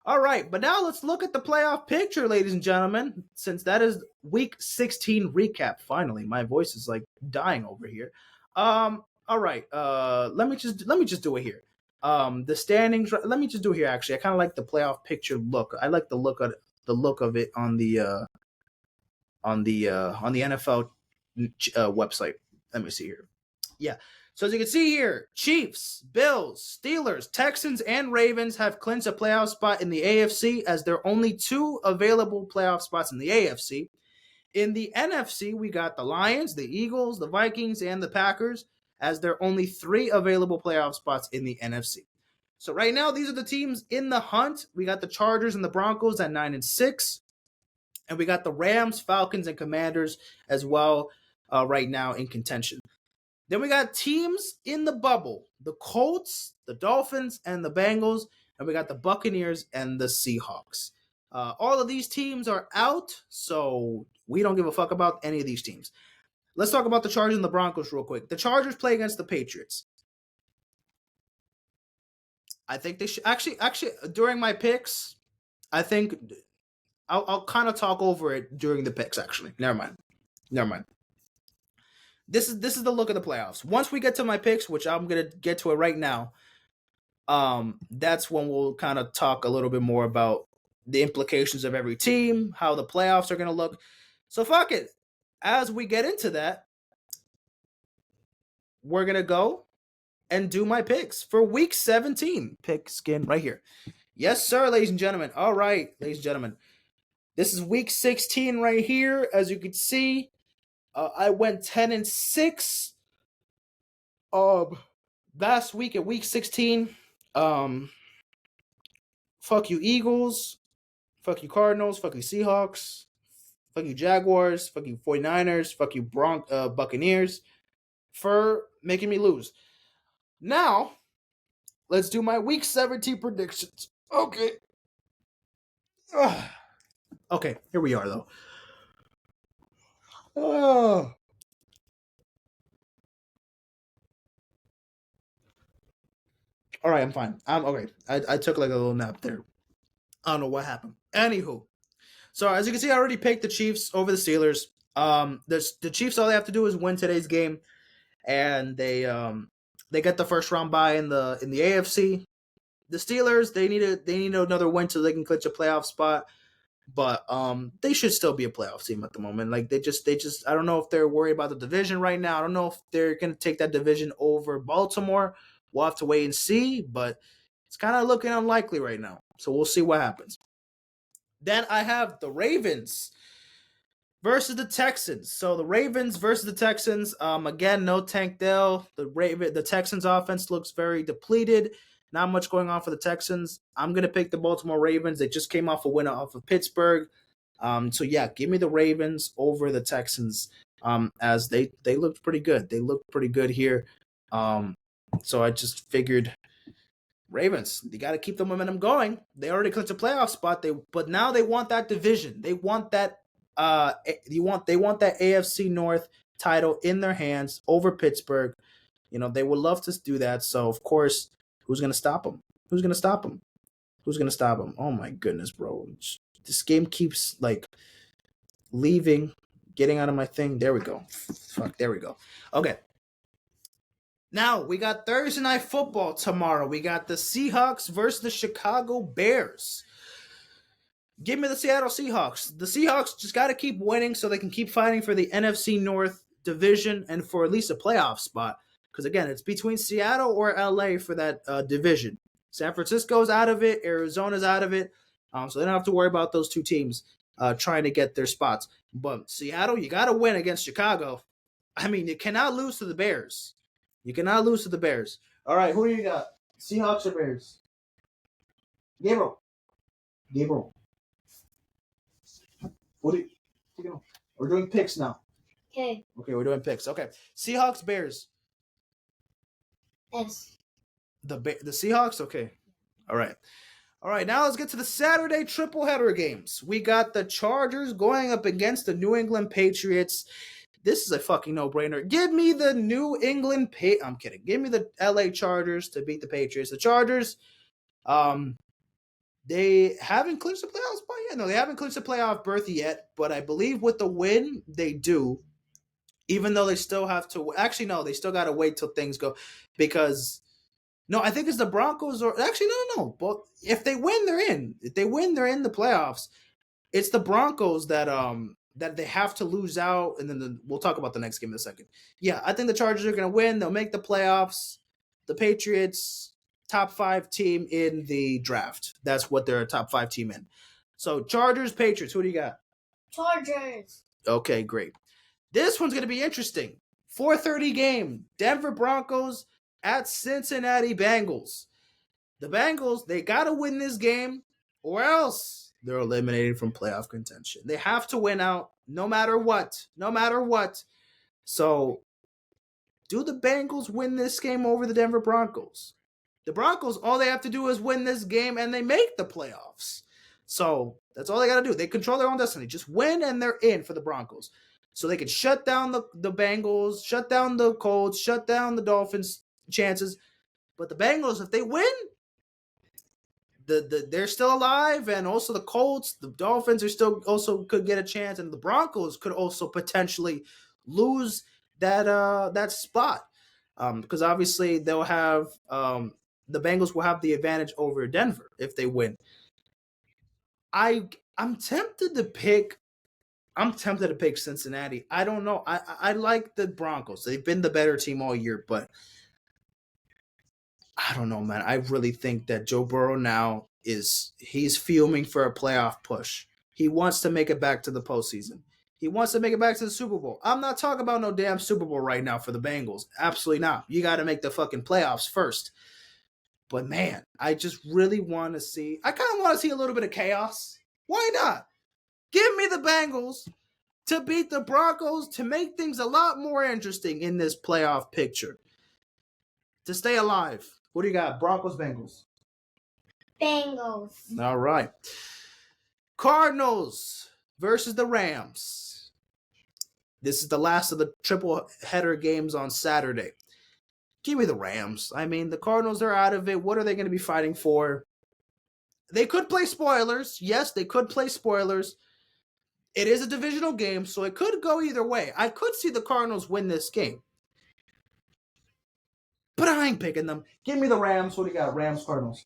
All right, but now let's look at the playoff picture, ladies and gentlemen, since that is week 16 recap. Finally, my voice is dying over here. All right. Let me just do it here. The standings. Let me just do it here. Actually, I kind of like the playoff picture look. I like the look of it on the NFL website. Let me see here. Yeah. So as you can see here, Chiefs, Bills, Steelers, Texans, and Ravens have clinched a playoff spot in the AFC as there are only 2 available playoff spots in the AFC. In the NFC, we got the Lions, the Eagles, the Vikings, and the Packers as there are only 3 available playoff spots in the NFC. So right now, these are the teams in the hunt. We got the Chargers and the Broncos at 9-6. And we got the Rams, Falcons, and Commanders as well right now in contention. Then we got teams in the bubble. The Colts, the Dolphins, and the Bengals. And we got the Buccaneers and the Seahawks. All of these teams are out, so we don't give a fuck about any of these teams. Let's talk about the Chargers and the Broncos real quick. The Chargers play against the Patriots. I think they should actually during my picks. I think I'll kind of talk over it during the picks. Actually, never mind. This is the look of the playoffs. Once we get to my picks, which I'm gonna get to it right now, that's when we'll kind of talk a little bit more about the implications of every team, how the playoffs are gonna look. So fuck it. As we get into that, we're gonna go and do my picks for week 17. Pick skin right here. Yes, sir, ladies and gentlemen. All right, ladies and gentlemen. This is week 16 right here. As you can see, I went 10-6. Last week at week 16. Fuck you Eagles. Fuck you Cardinals. Fuck you Seahawks. Fuck you Jaguars. Fuck you 49ers. Fuck you Buccaneers for making me lose. Now, let's do my week 17 predictions. Okay. Ugh. Okay, here we are though. Oh. All right, I'm fine. I'm okay. I took like a little nap there. I don't know what happened. Anywho, so as you can see, I already picked the Chiefs over the Steelers. The Chiefs, all they have to do is win today's game, and they get the first round bye in the AFC. The Steelers, they need another win so they can clinch a playoff spot. But they should still be a playoff team at the moment. Like they just I don't know if they're worried about the division right now. I don't know if they're gonna take that division over Baltimore. We'll have to wait and see, but it's kind of looking unlikely right now. So we'll see what happens. Then I have the Ravens versus the Texans. So the Ravens versus the Texans. Again, no Tank Dell. The Texans offense looks very depleted. Not much going on for the Texans. I'm gonna pick the Baltimore Ravens. They just came off a win off of Pittsburgh. So yeah, give me the Ravens over the Texans. As they looked pretty good. They looked pretty good here. So I just figured Ravens, they got to keep the momentum going. They already clinched a playoff spot. But now they want that division. They want that they want that AFC North title in their hands over Pittsburgh. You know, they would love to do that. So of course, who's going to stop them? Who's going to stop them? Who's going to stop them? Oh my goodness, bro. This game keeps like leaving, getting out of my thing. There we go. Fuck, there we go. Okay. Now, we got Thursday Night Football tomorrow. We got the Seahawks versus the Chicago Bears. Give me the Seattle Seahawks. The Seahawks just got to keep winning so they can keep fighting for the NFC North division and for at least a playoff spot. Because, again, it's between Seattle or LA for that division. San Francisco's out of it. Arizona's out of it. So they don't have to worry about those two teams trying to get their spots. But Seattle, you got to win against Chicago. I mean, you cannot lose to the Bears. You cannot lose to the Bears. All right, who do you got? Seahawks or Bears? Gabriel. What do you? We're doing picks now. Okay. Okay, we're doing picks. Okay, Seahawks, Bears. Yes. The Seahawks. Okay. All right. Now let's get to the Saturday triple header games. We got the Chargers going up against the New England Patriots. This is a fucking no-brainer. Give me the New England I'm kidding. Give me the LA Chargers to beat the Patriots. The Chargers, they haven't clinched the playoff spot yet. No, they haven't clinched the playoff berth yet, but I believe with the win, they do. Even though they still have to... Actually, no, they still got to wait till things go. Because... No, I think it's the Broncos or... Actually, no. But if they win, they're in. If they win, they're in the playoffs. It's the Broncos that they have to lose out, and then we'll talk about the next game in a second. Yeah, I think the Chargers are going to win. They'll make the playoffs. The Patriots, top 5 team in the draft. That's what they're a top 5 team in. So Chargers, Patriots, who do you got? Chargers. Okay, great. This one's going to be interesting. 4:30 game. Denver Broncos at Cincinnati Bengals. The Bengals, they got to win this game or else they're eliminated from playoff contention. They have to win out no matter what. So, do the Bengals win this game over the Denver Broncos? The Broncos, all they have to do is win this game and they make the playoffs. So, that's all they got to do. They control their own destiny. Just win and they're in for the Broncos. So they can shut down the Bengals, shut down the Colts, shut down the Dolphins' chances. But the Bengals, if they win, they're still alive, and also the Colts, the Dolphins are still also could get a chance, and the Broncos could also potentially lose that spot, because obviously they'll have the Bengals will have the advantage over Denver if they win. I'm tempted to pick. I'm tempted to pick Cincinnati. I don't know. I like the Broncos. They've been the better team all year, but I don't know, man. I really think that Joe Burrow now he's fuming for a playoff push. He wants to make it back to the postseason. He wants to make it back to the Super Bowl. I'm not talking about no damn Super Bowl right now for the Bengals. Absolutely not. You got to make the fucking playoffs first. But man, I just really want to see. I kind of want to see a little bit of chaos. Why not? Give me the Bengals to beat the Broncos to make things a lot more interesting in this playoff picture. To stay alive. What do you got? Broncos, Bengals. Bengals. All right. Cardinals versus the Rams. This is the last of the triple header games on Saturday. Give me the Rams. I mean, the Cardinals are out of it. What are they going to be fighting for? They could play spoilers. Yes, they could play spoilers. It is a divisional game, so it could go either way. I could see the Cardinals win this game. But I ain't picking them. Give me the Rams. What do you got? Rams, Cardinals.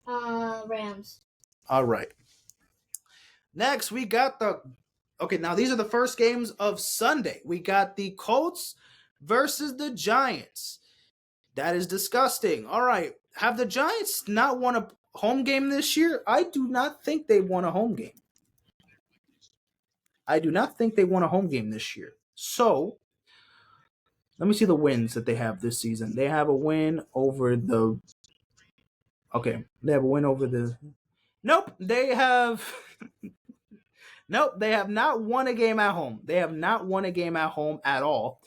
Rams. All right. Next, we got okay, now these are the first games of Sunday. We got the Colts versus the Giants. That is disgusting. All right. Have the Giants not won a home game this year? I do not think they won a home game. I do not think they won a home game this year. So, let me see the wins that they have this season. They have a win over the... Okay. They have a win over the... Nope. They have... Nope. They have not won a game at home. They have not won a game at home at all.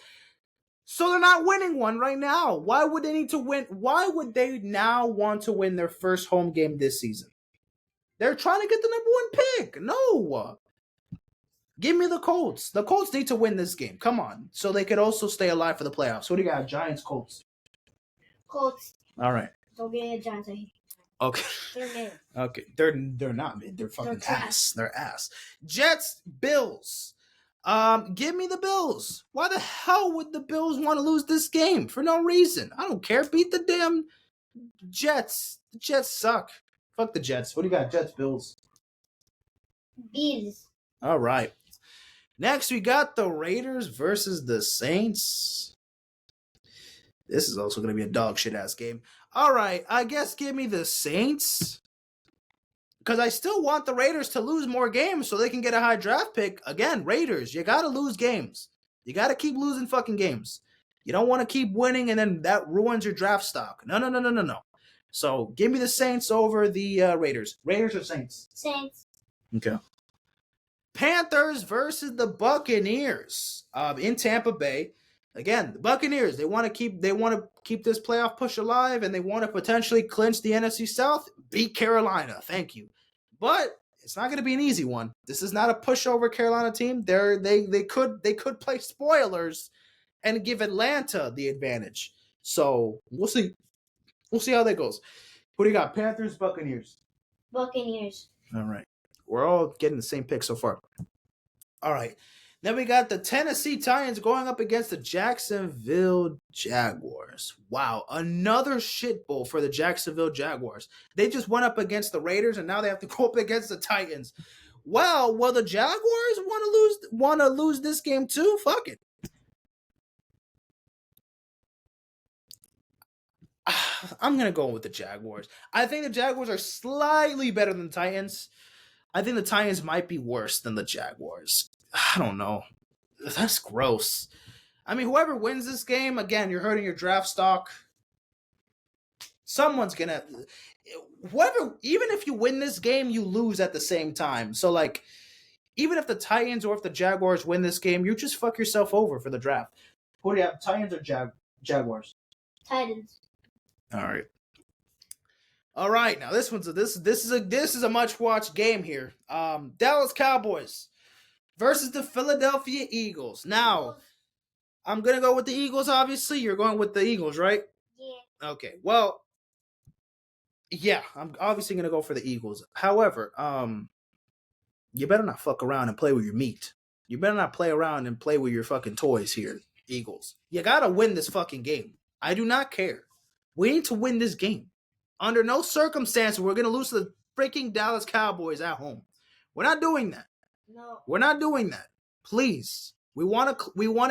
So they're not winning one right now. Why would they need to win? Why would they now want to win their first home game this season? They're trying to get the number one pick. No. Give me the Colts. The Colts need to win this game. Come on. So they could also stay alive for the playoffs. What do you got? Giants, Colts. Colts. All right. Don't get Giants. Okay. They're mid. Okay. They're not mid. They're fucking ass. They're ass. Jets, Bills. Give me the Bills. Why the hell would the Bills want to lose this game? For no reason. I don't care. Beat the damn Jets. The Jets suck. Fuck the Jets. What do you got? Jets, Bills. Bills. All right. Next, we got the Raiders versus the Saints. This is also going to be a dog shit ass game. All right. I guess give me the Saints. Because I still want the Raiders to lose more games so they can get a high draft pick. Again, Raiders, you got to lose games. You got to keep losing fucking games. You don't want to keep winning and then that ruins your draft stock. No. So give me the Saints over the Raiders. Raiders or Saints? Saints. Okay. Panthers versus the Buccaneers in Tampa Bay. Again, the Buccaneers, they want to keep this playoff push alive and they want to potentially clinch the NFC South, beat Carolina. Thank you. But it's not going to be an easy one. This is not a pushover Carolina team. They could play spoilers and give Atlanta the advantage. So, we'll see. We'll see how that goes. Who do you got? Panthers, Buccaneers. Buccaneers. All right. We're all getting the same pick so far. All right. Then we got the Tennessee Titans going up against the Jacksonville Jaguars. Wow. Want shit bowl for the Jacksonville Jaguars. They just went up against the Raiders and now they have to go up against the Titans. Well, the Jaguars want to lose this game too? Fuck it. I'm going to go with the Jaguars. I think the Jaguars are slightly better than the Titans. I think the Titans might be worse than the Jaguars. I don't know. That's gross. I mean, whoever wins this game, again, you're hurting your draft stock. Someone's going to... even if you win this game, you lose at the same time. So, even if the Titans or if the Jaguars win this game, you just fuck yourself over for the draft. Who do you have, Titans or Jaguars? Titans. All right. Now this is a much watched game here. Dallas Cowboys versus the Philadelphia Eagles. Now, I'm gonna go with the Eagles. Obviously, you're going with the Eagles, right? Yeah. Okay. Well, Yeah, I'm obviously gonna go for the Eagles. However, you better not fuck around and play with your meat. You better not play around and play with your fucking toys here, Eagles. You gotta win this fucking game. I do not care. We need to win this game. Under no circumstance we're gonna lose to the freaking Dallas Cowboys at home. We're not doing that. No. We're not doing that. Please. We wanna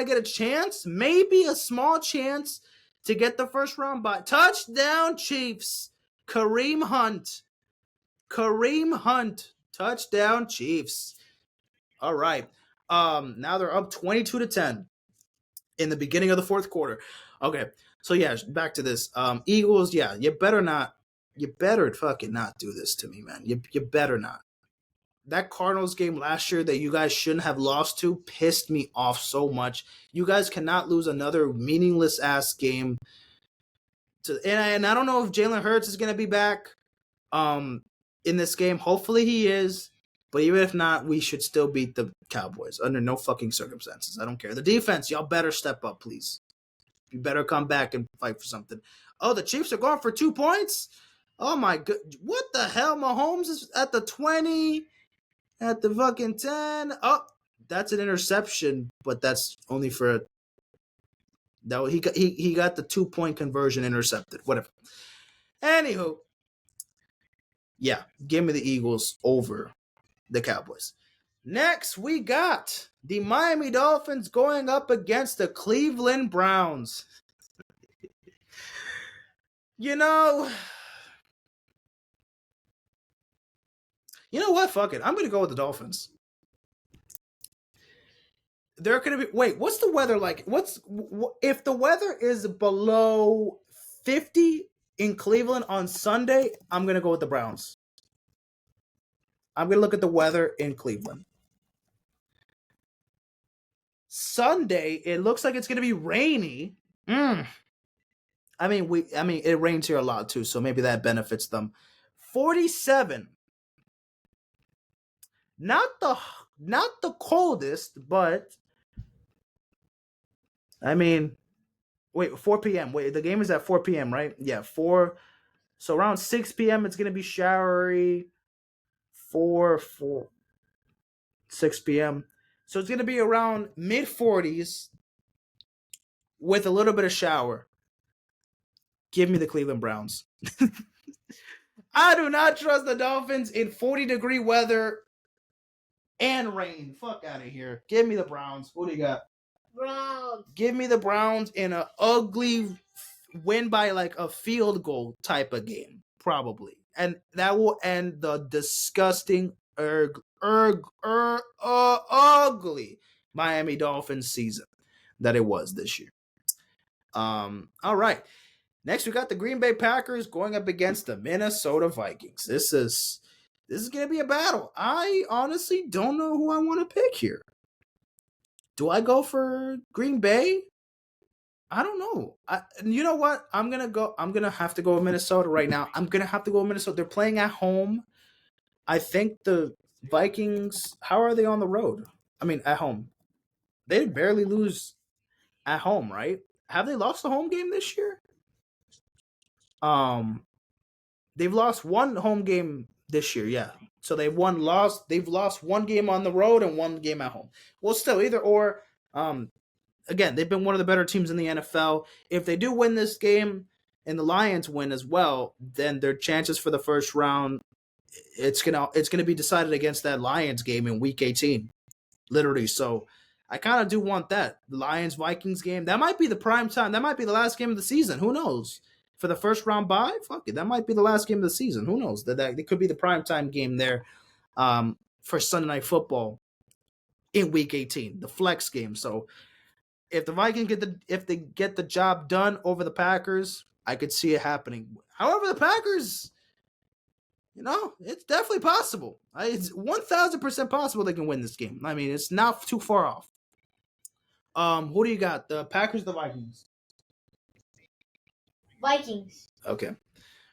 get a chance, maybe a small chance to get the first round bye. Touchdown Chiefs. Kareem Hunt. Touchdown Chiefs. All right. Now they're up 22-10 in the beginning of the fourth quarter. Okay. So yeah, back to this. Eagles, yeah, you better fucking not do this to me, man. You better not. That Cardinals game last year that you guys shouldn't have lost to pissed me off so much. You guys cannot lose another meaningless ass game. And I don't know if Jalen Hurts is gonna be back in this game. Hopefully he is. But even if not, we should still beat the Cowboys under no fucking circumstances. I don't care. The defense, y'all better step up, please. You better come back and fight for something. Oh, the Chiefs are going for 2 points? Oh my god. What the hell? Mahomes is at the 20, at the fucking 10. Oh, that's an interception, but that's only for no, he got the 2-point conversion intercepted. Whatever. Anywho, yeah, give me the Eagles over the Cowboys. Next, we got the Miami Dolphins going up against the Cleveland Browns. You know what? Fuck it. I'm going to go with the Dolphins. They're going to be... Wait, what's the weather like? If the weather is below 50 in Cleveland on Sunday, I'm going to go with the Browns. I'm going to look at the weather in Cleveland. Sunday, it looks like it's going to be rainy. I mean, it rains here a lot too, so maybe that benefits them. 47. Not the coldest, but I mean, wait, 4 p.m. Wait, the game is at 4 p.m., right? Yeah, 4. So around 6 p.m. it's going to be showery. 6 p.m. So it's going to be around mid 40s with a little bit of shower. Give me the Cleveland Browns. I do not trust the Dolphins in 40-degree weather and rain. Fuck out of here. Give me the Browns. What do you got? Browns. Give me the Browns in an ugly win by like a field goal type of game, probably. And that will end the disgusting, ugly Miami Dolphins season that it was this year. All right. Next, we got the Green Bay Packers going up against the Minnesota Vikings. This is going to be a battle. I honestly don't know who I want to pick here. Do I go for Green Bay? I don't know. You know what? I'm going to have to go with Minnesota right now. I'm going to have to go with Minnesota. They're playing at home. I think the Vikings, how are they on the road? I mean, at home. They barely lose at home, right? Have they lost the home game this year? They've lost one home game this year, yeah. So they've lost one game on the road and one game at home. Well, still, either or. Again, they've been one of the better teams in the NFL. If they do win this game and the Lions win as well, then their chances for the first round, it's gonna be decided against that Lions game in Week 18, literally. So I kind of do want that Lions Vikings game. That might be the prime time. That might be the last game of the season. Who knows? For the first round bye, fuck it. That might be the last game of the season. Who knows? That it could be the primetime game there for Sunday Night Football in Week 18, the flex game. So if the Vikings get the job done over the Packers, I could see it happening. However, the Packers, it's definitely possible. It's 1,000% possible they can win this game. I mean, it's not too far off. Who do you got? The Packers, the Vikings? Vikings. Okay.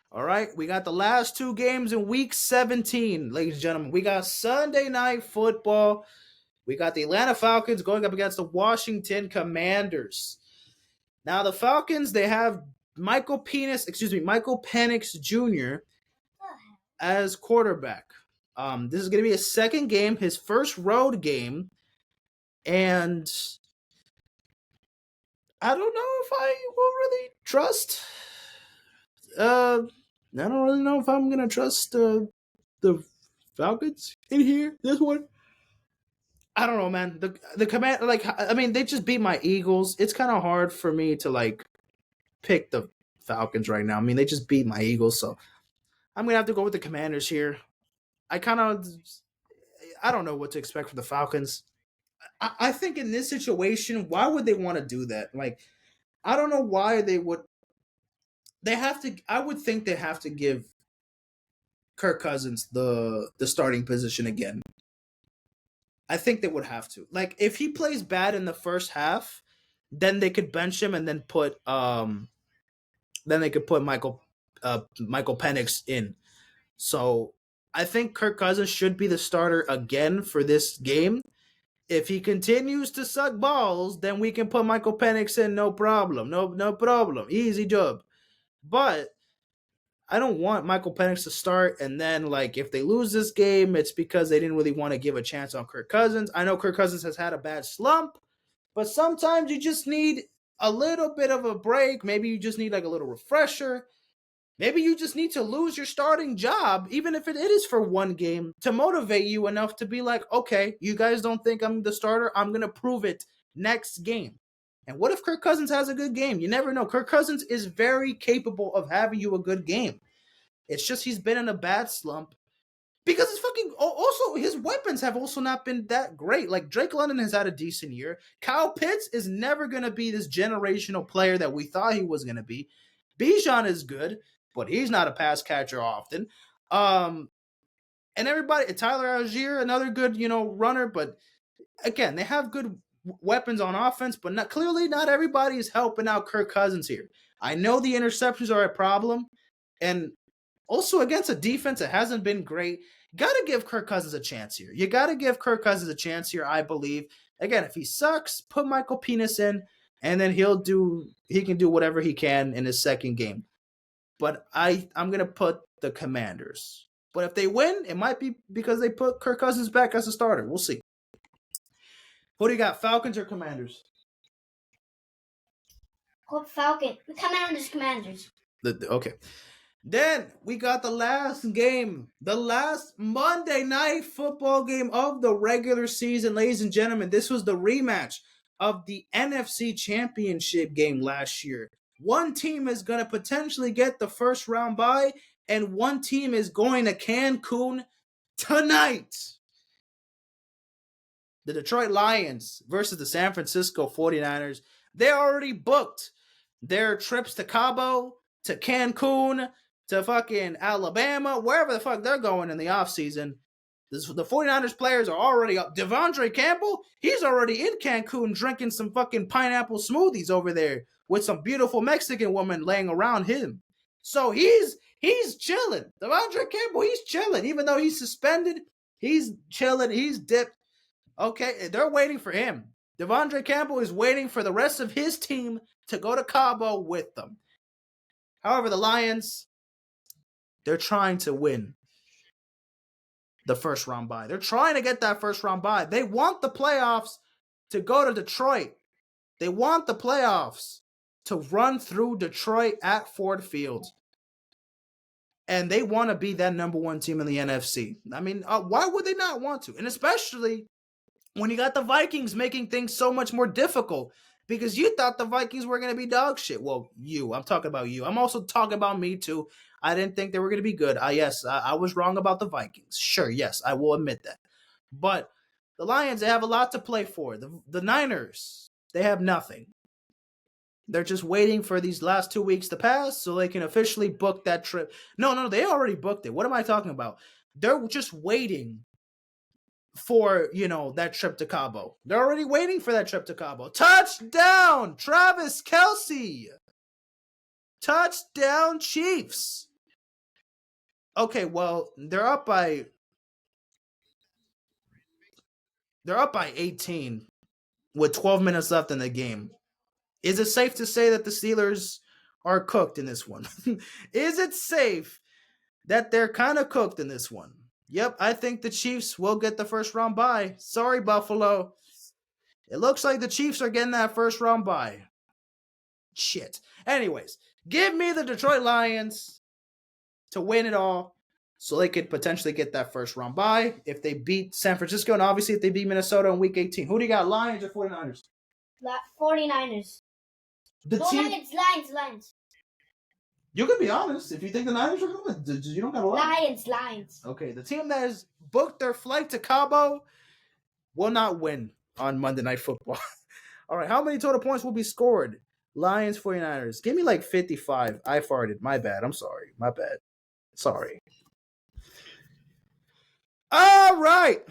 All right. We got the last two games in Week 17, ladies and gentlemen. We got Sunday Night Football. We got the Atlanta Falcons going up against the Washington Commanders. Now, the Falcons, they have Michael Penix Jr., as quarterback. This is going to be his second game, his first road game, and I don't know if I will really trust. I don't really know if I'm going to trust the Falcons in here. This one. I don't know, man. The command, like, I mean, they just beat my Eagles. It's kind of hard for me to like pick the Falcons right now. I mean, they just beat my Eagles, so I'm gonna have to go with the Commanders here. I don't know what to expect from the Falcons. I think in this situation, why would they want to do that? Like, I don't know why they would. They have to. I would think they have to give Kirk Cousins the starting position again. I think they would have to. Like, if he plays bad in the first half, then they could bench him and then put Michael Penix in. So I think Kirk Cousins should be the starter again for this game. If he continues to suck balls, then we can put Michael Penix in, no problem. No problem. Easy job. But I don't want Michael Penix to start, and then, like, if they lose this game, it's because they didn't really want to give a chance on Kirk Cousins. I know Kirk Cousins has had a bad slump, but sometimes you just need a little bit of a break. Maybe you just need, like, a little refresher. Maybe you just need to lose your starting job, even if it is for one game, to motivate you enough to be like, okay, you guys don't think I'm the starter? I'm going to prove it next game. And what if Kirk Cousins has a good game? You never know. Kirk Cousins is very capable of having you a good game. It's just he's been in a bad slump because it's fucking. Also, his weapons have also not been that great. Like, Drake London has had a decent year. Kyle Pitts is never going to be this generational player that we thought he was going to be. Bijan is good, but he's not a pass catcher often. And everybody, Tyler Algier, another good, runner, but again, they have good weapons on offense, but clearly not everybody is helping out Kirk Cousins here. I know the interceptions are a problem, and also against a defense that hasn't been great. Got to give Kirk Cousins a chance here. You got to give Kirk Cousins a chance here, I believe. Again, if he sucks, put Michael Penix in, and then he can do whatever he can in his second game. But I'm going to put the Commanders. But if they win, it might be because they put Kirk Cousins back as a starter. We'll see. Who do you got, Falcons or Commanders? Falcon. Commanders. Okay. Then we got the last game, the last Monday night football game of the regular season, ladies and gentlemen. This was the rematch of the NFC Championship game last year. One team is going to potentially get the first round bye, and one team is going to Cancun tonight. The Detroit Lions versus the San Francisco 49ers. They already booked their trips to Cabo, to Cancun, to fucking Alabama, wherever the fuck they're going in the offseason. The 49ers players are already up. Devondre Campbell, he's already in Cancun drinking some fucking pineapple smoothies over there with some beautiful Mexican woman laying around him. So he's chilling. Devondre Campbell, he's chilling. Even though he's suspended, he's chilling. He's dipped. Okay, they're waiting for him. Devondre Campbell is waiting for the rest of his team to go to Cabo with them. However, the Lions, they're trying to win the first round bye. They're trying to get that first round bye. They want the playoffs to go to Detroit. They want the playoffs to run through Detroit at Ford Field. And they want to be that number one team in the NFC. I mean, why would they not want to? And especially when you got the Vikings making things so much more difficult because you thought the Vikings were going to be dog shit. Well, I'm talking about you. I'm also talking about me too. I didn't think they were going to be good. Yes, I was wrong about the Vikings. Sure, yes, I will admit that. But the Lions, they have a lot to play for. The Niners, they have nothing. They're just waiting for these last 2 weeks to pass so they can officially book that trip. No, they already booked it. What am I talking about? They're just waiting for, that trip to Cabo. They're already waiting for that trip to Cabo. Touchdown, Travis Kelce. Touchdown, Chiefs. Okay, well, they're up by 18 with 12 minutes left in the game. Is it safe to say that the Steelers are cooked in this one? Is it safe that they're kind of cooked in this one. Yep, I think the Chiefs will get the first round bye. Sorry, Buffalo. It looks like the Chiefs are getting that first round bye. Shit. Anyways, give me the Detroit Lions to win it all so they could potentially get that first round bye if they beat San Francisco, and obviously if they beat Minnesota in week 18. Who do you got, Lions or 49ers? 49ers. The No, team. Lions. You can be honest. If you think the Niners are coming, you don't got a lie. Lions. Okay, the team that has booked their flight to Cabo will not win on Monday Night Football. All right, how many total points will be scored? Lions, 49ers. Give me like 55. I farted. My bad. I'm sorry. My bad. Sorry. All right.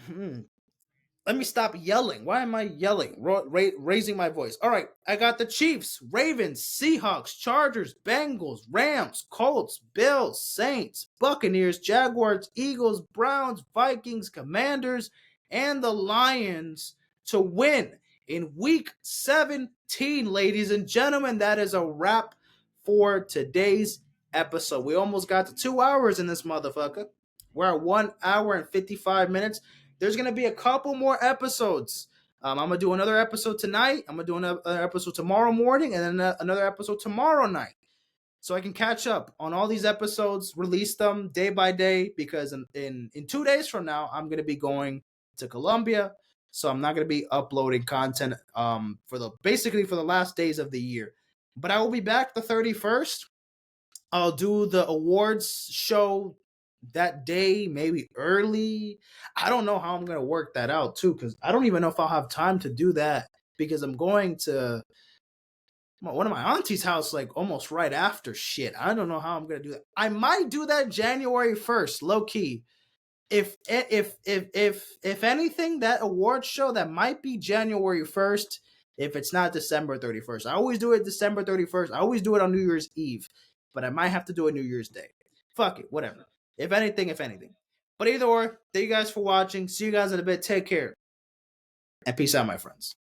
Let me stop yelling. Why am I yelling? Raising my voice. All right. I got the Chiefs, Ravens, Seahawks, Chargers, Bengals, Rams, Colts, Bills, Saints, Buccaneers, Jaguars, Eagles, Browns, Vikings, Commanders, and the Lions to win in week 17, ladies and gentlemen. That is a wrap for today's episode. We almost got to 2 hours in this motherfucker. We're at 1 hour and 55 minutes. There's going to be a couple more episodes. I'm going to do another episode tonight. I'm going to do another episode tomorrow morning and then another episode tomorrow night. So I can catch up on all these episodes, release them day by day, because in 2 days from now, I'm going to be going to Colombia. So I'm not going to be uploading content for the last days of the year. But I will be back the 31st. I'll do the awards show that day, maybe early. I don't know how I'm going to work that out too, because I don't even know if I'll have time to do that, because I'm going to one of my auntie's house like almost right after. Shit, I don't know how I'm going to do that. I might do that January 1st, low key. If anything, that award show that might be January 1st, if it's not December 31st. I always do it December 31st. I always do it on New Year's Eve, but I might have to do it New Year's Day. Fuck it, whatever. If anything. But either or, thank you guys for watching. See you guys in a bit. Take care. And peace out, my friends.